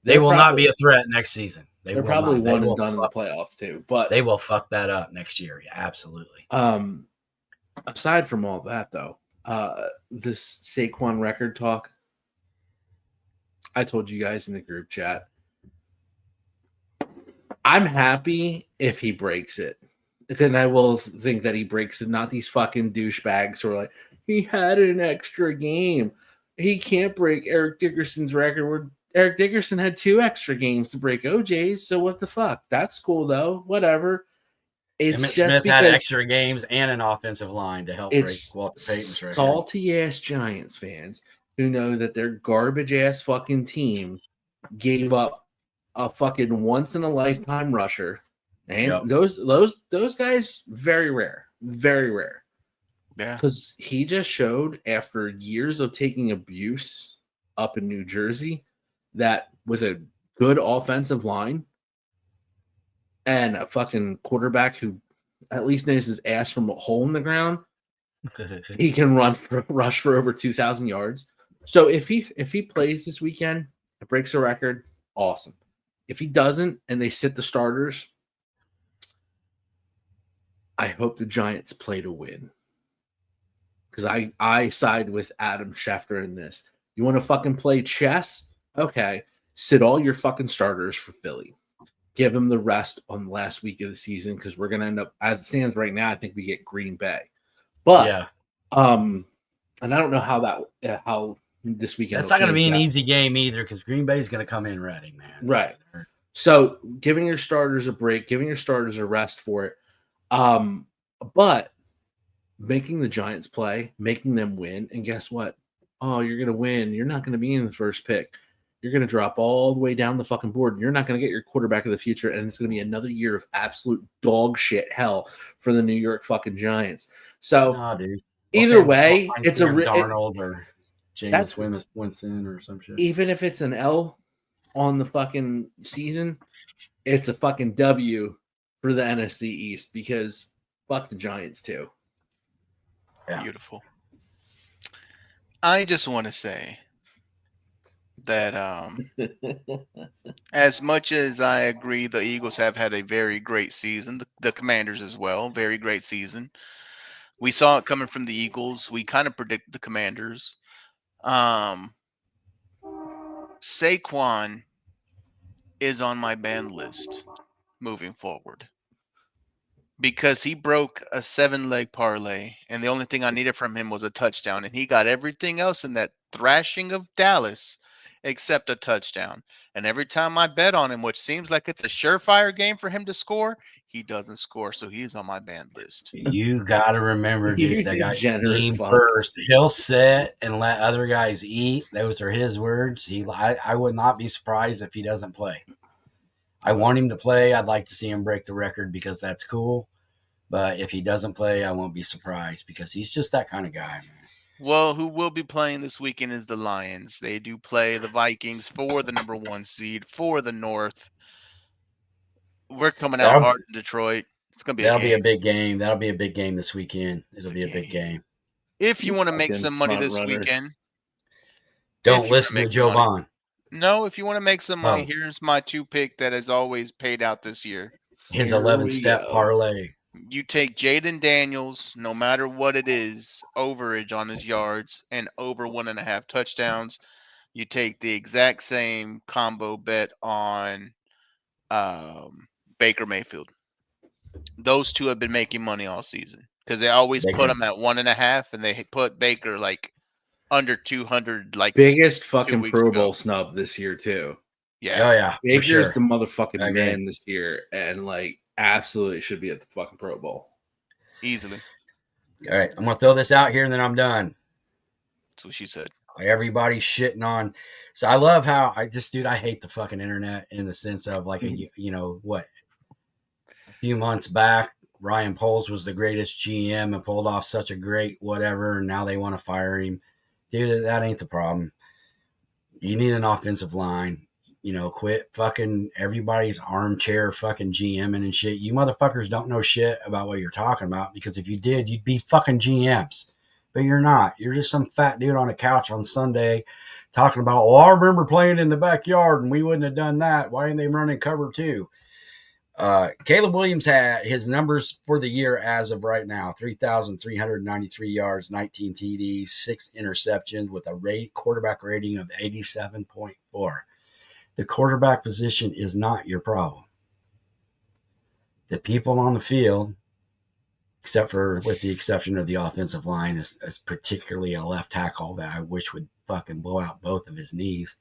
They will not be a threat next season. They're probably one and done in the playoffs too. But they will fuck that up next year. Yeah, absolutely. Aside from all that, though, this Saquon record talk, I told you guys in the group chat, I'm happy if he breaks it. And I will think that he breaks it, not these fucking douchebags who are like, he had an extra game. He can't break Eric Dickerson's record where Eric Dickerson had 2 extra games to break OJ's. So what the fuck? That's cool, though. Whatever. It's Emmitt just Smith because had extra games and an offensive line to help break Walter Payton's record. Salty-ass Giants fans who know that their garbage-ass fucking team gave up a fucking once-in-a-lifetime rusher. And those guys, very rare. Very rare. Yeah. Because he just showed, after years of taking abuse up in New Jersey, that with a good offensive line and a fucking quarterback who at least knows his ass from a hole in the ground, he can rush for over 2,000 yards. So if he plays this weekend, it breaks a record, awesome. If he doesn't and they sit the starters, I hope the Giants play to win. Because I side with Adam Schefter in this. You want to fucking play chess? Okay. Sit all your fucking starters for Philly. Give them the rest on the last week of the season, because we're going to end up, as it stands right now, I think we get Green Bay. But, yeah. And I don't know how this weekend. That's not going to be an easy game either, because Green Bay is going to come in ready, man. Right. So giving your starters a break, giving your starters a rest for it. But making the Giants play, making them win, and guess what? Oh, you're going to win. You're not going to be in the first pick. You're going to drop all the way down the fucking board. You're not going to get your quarterback of the future, and it's going to be another year of absolute dog shit hell for the New York fucking Giants. So either way, it's a Darnold or Jameis Winston or some shit. Even if it's an L on the fucking season, it's a fucking W for the NFC East, because fuck the Giants too. Yeah. Beautiful. I just want to say that as much as I agree the Eagles have had a very great season, the Commanders as well, very great season. We saw it coming from the Eagles. We kind of predicted the Commanders. Saquon is on my ban list moving forward, because he broke a 7-leg parlay, and the only thing I needed from him was a touchdown, and he got everything else in that thrashing of Dallas except a touchdown. And every time I bet on him, which seems like it's a surefire game for him to score, he doesn't score, so he's on my banned list. You got to remember, dude, that guy's eating first. He'll sit and let other guys eat. Those are his words. I would not be surprised if he doesn't play. I want him to play. I'd like to see him break the record, because that's cool. But if he doesn't play, I won't be surprised, because he's just that kind of guy, man. Well, who will be playing this weekend is the Lions. They do play the Vikings for the number 1 seed for the North. We're coming out hard in Detroit. It's going to be that'll be a big game. That'll be a big game this weekend. It'll be a big game. If you want to make some money this weekend, don't listen to Joe Vaughn. No, if you want to make some money, here's my 2-pick that has always paid out this year. His 11-step parlay. You take Jaden Daniels, no matter what it is, overage on his yards and over 1.5 touchdowns. You take the exact same combo bet on Baker Mayfield. Those two have been making money all season, because they always put them at 1.5, and they put Baker like under 200. Like biggest fucking Pro Bowl snub this year too. Yeah. Oh yeah. Baker's the motherfucking man this year, and like absolutely should be at the fucking Pro Bowl. Easily. All right. I'm going to throw this out here and then I'm done. That's what she said. Everybody's shitting on. So I love how I hate the fucking internet in the sense of like a few months back, Ryan Poles was the greatest GM and pulled off such a great whatever, and now they want to fire him. Dude, that ain't the problem. You need an offensive line. Quit fucking everybody's armchair fucking GMing and shit. You motherfuckers don't know shit about what you're talking about, because if you did, you'd be fucking GMs. But you're not. You're just some fat dude on a couch on Sunday talking about, I remember playing in the backyard and we wouldn't have done that. Why ain't they running cover 2? Caleb Williams had his numbers for the year as of right now: 3,393 yards, 19 TDs, 6 interceptions, with a quarterback rating of 87.4. The quarterback position is not your problem. The people on the field, with the exception of the offensive line, is particularly a left tackle that I wish would fucking blow out both of his knees.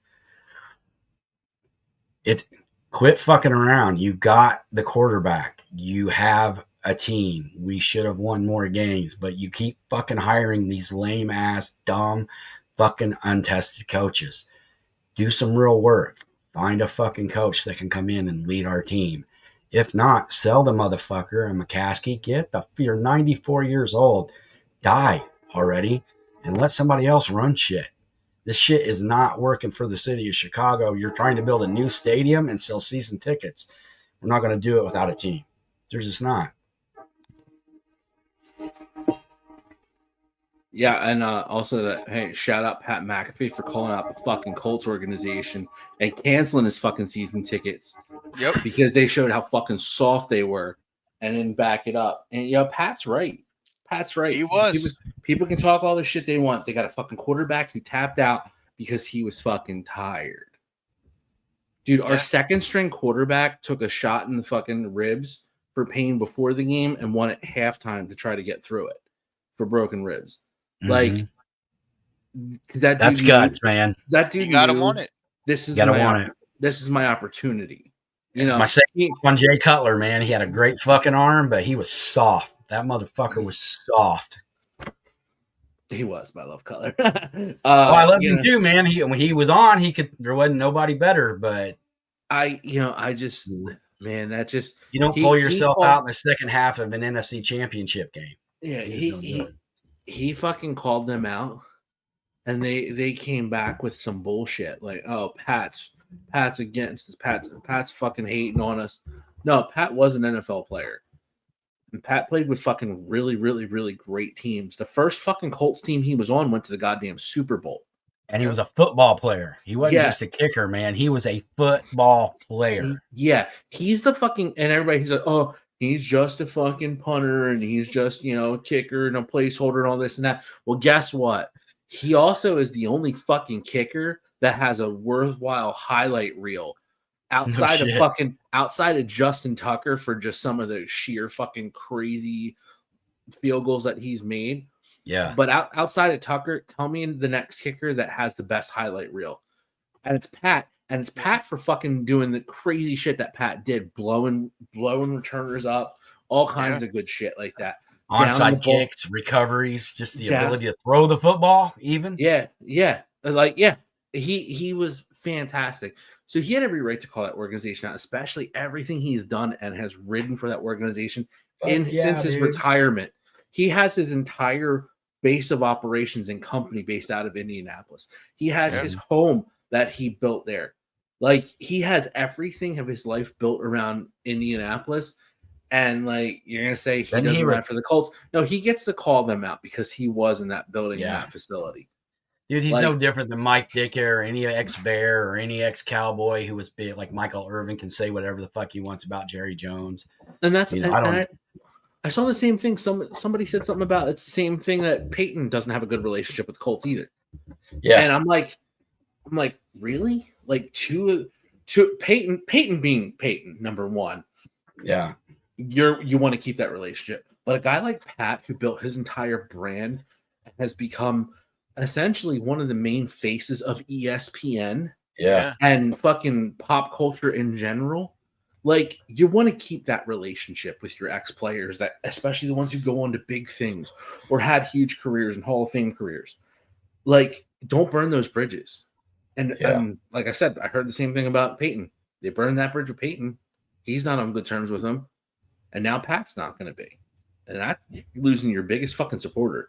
Quit fucking around. You got the quarterback. You have a team. We should have won more games, but you keep fucking hiring these lame ass, dumb, fucking untested coaches. Do some real work. Find a fucking coach that can come in and lead our team. If not, sell the motherfucker. And McCaskey, you're 94 years old. Die already and let somebody else run shit. This shit is not working for the city of Chicago. You're trying to build a new stadium and sell season tickets. We're not going to do it without a team. There's just not. Yeah, and also hey, shout out Pat McAfee for calling out the fucking Colts organization and canceling his fucking season tickets. Yep. Because they showed how fucking soft they were and didn't back it up. And Pat's right. Pat's right. He was. People can talk all the shit they want. They got a fucking quarterback who tapped out because he was fucking tired. Dude, our second string quarterback took a shot in the fucking ribs for pain before the game and won at halftime to try to get through it for broken ribs. Like, that's guts, man. That dude got him on it. This is my opportunity. My second on Jay Cutler, man. He had a great fucking arm, but he was soft. That motherfucker was soft. He was, but I love Cutler. I love him too, man. When he was on, there wasn't nobody better. But man, that just you don't pull yourself out in the second half of an NFC Championship game. Yeah, he fucking called them out, and they came back with some bullshit like, oh, Pat's against us. Pat's fucking hating on us. No, Pat was an NFL player. And Pat played with fucking really, really, really great teams. The first fucking Colts team he was on went to the goddamn Super Bowl. And he was a football player. He wasn't just a kicker, man. He was a football player. Yeah. He's the fucking, and everybody's like, oh, he's just a fucking punter and he's just, a kicker and a placeholder and all this and that. Well, guess what? He also is the only fucking kicker that has a worthwhile highlight reel outside of Justin Tucker for just some of the sheer fucking crazy field goals that he's made. Yeah. But outside of Tucker, tell me the next kicker that has the best highlight reel. And it's Pat. And it's Pat for fucking doing the crazy shit that Pat did, blowing returners up, all kinds of good shit like that. Onside kicks, recoveries, just the ability to throw the football even. Yeah. He was fantastic. So he had every right to call that organization out, especially everything he's done and has ridden for that organization since his retirement. He has his entire base of operations and company based out of Indianapolis. He has his home that he built there. Like, he has everything of his life built around Indianapolis. And like, you're going to say he doesn't run for the Colts. No, he gets to call them out because he was in that building, in that facility. Dude, he's no different than Mike Ditka or any ex-Bear or any ex-Cowboy who was big. Like Michael Irvin can say whatever the fuck he wants about Jerry Jones. And that's, I saw the same thing. Somebody said something about it's the same thing that Peyton doesn't have a good relationship with Colts either. Yeah. And I'm like, really? Like to Peyton being Peyton, number one. Yeah. You want to keep that relationship. But a guy like Pat, who built his entire brand, has become essentially one of the main faces of ESPN. Yeah. And fucking pop culture in general. Like, you want to keep that relationship with your ex-players, that especially the ones who go on to big things or had huge careers and Hall of Fame careers. Like, don't burn those bridges. And like I said, I heard the same thing about Peyton. They burned that bridge with Peyton. He's not on good terms with him. And now Pat's not going to be. And that you're losing your biggest fucking supporter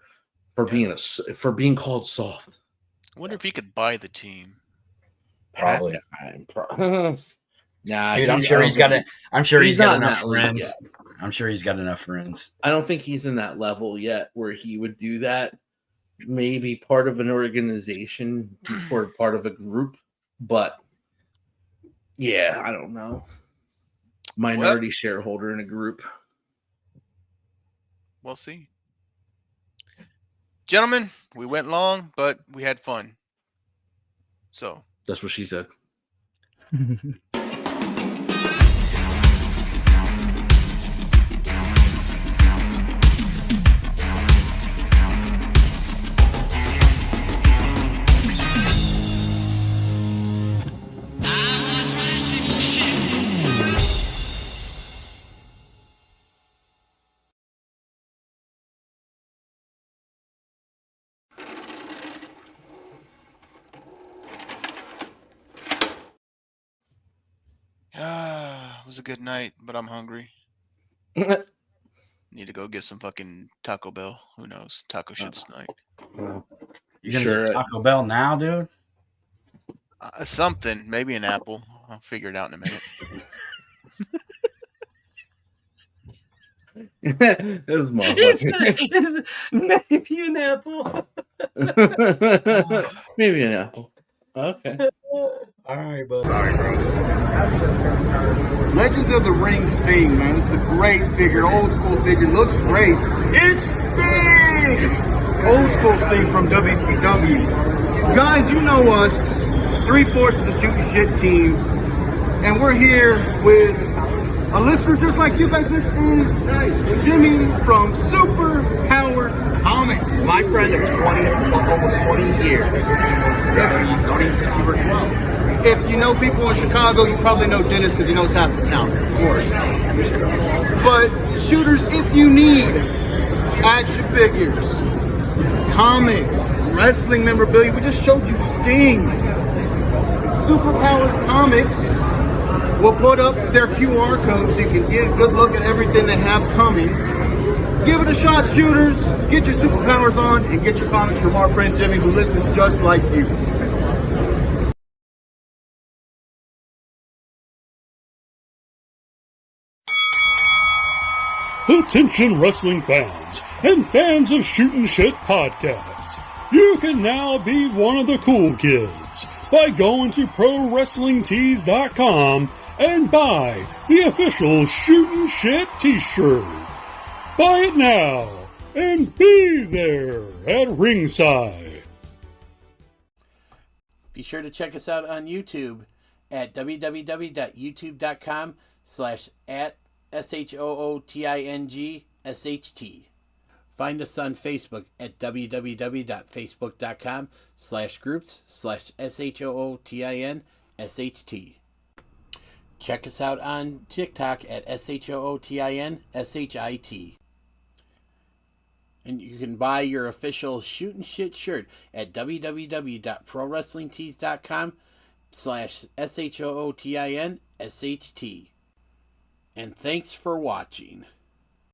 for being called soft. I wonder if he could buy the team. Probably. Nah, dude, I'm sure he's got enough friends. I'm sure he's got enough friends. I don't think he's in that level yet where he would do that. Maybe part of an organization or part of a group, but yeah, I don't know. Minority shareholder in a group. We'll see. Gentlemen, we went long, but we had fun. So that's what she said. It was a good night, but I'm hungry. Need to go get some fucking Taco Bell. Who knows? Taco shit's tonight. You gonna get Taco Bell now, dude? Something. Maybe an apple. I'll figure it out in a minute. It was maybe an apple. Maybe an apple. Okay. All right, bud. Sorry, bro. Legends of the Ring Sting, man. This is a great figure, old school figure. Looks great. It's Sting! Old school Sting from WCW. Guys, you know us, 3/4 of the Shootin Shit team, and we're here with a listener just like you guys. This is Jimmy from Super Powers Comics. My friend of almost 20 years. He's known him since you were 12. If you know people in Chicago, you probably know Dennis because he knows half the town, of course. But shooters, if you need action figures, comics, wrestling memorabilia, we just showed you Sting. Superpowers Comics will put up their QR code so you can get a good look at everything they have coming. Give it a shot, shooters. Get your superpowers on and get your comics from our friend Jimmy, who listens just like you. Attention wrestling fans and fans of Shootin Shit podcasts. You can now be one of the cool kids by going to ProWrestlingTees.com and buy the official Shootin Shit t-shirt. Buy it now and be there at ringside. Be sure to check us out on YouTube at www.youtube.com/@SHOOTINGSHT. Find us on Facebook at www.facebook.com/groups/SHOOTINSHT. Check us out on TikTok at SHOOTINSHIT. And you can buy your official Shootin Shit shirt at www.ProWrestlingTees.com/SHOOTINSHT. And thanks for watching.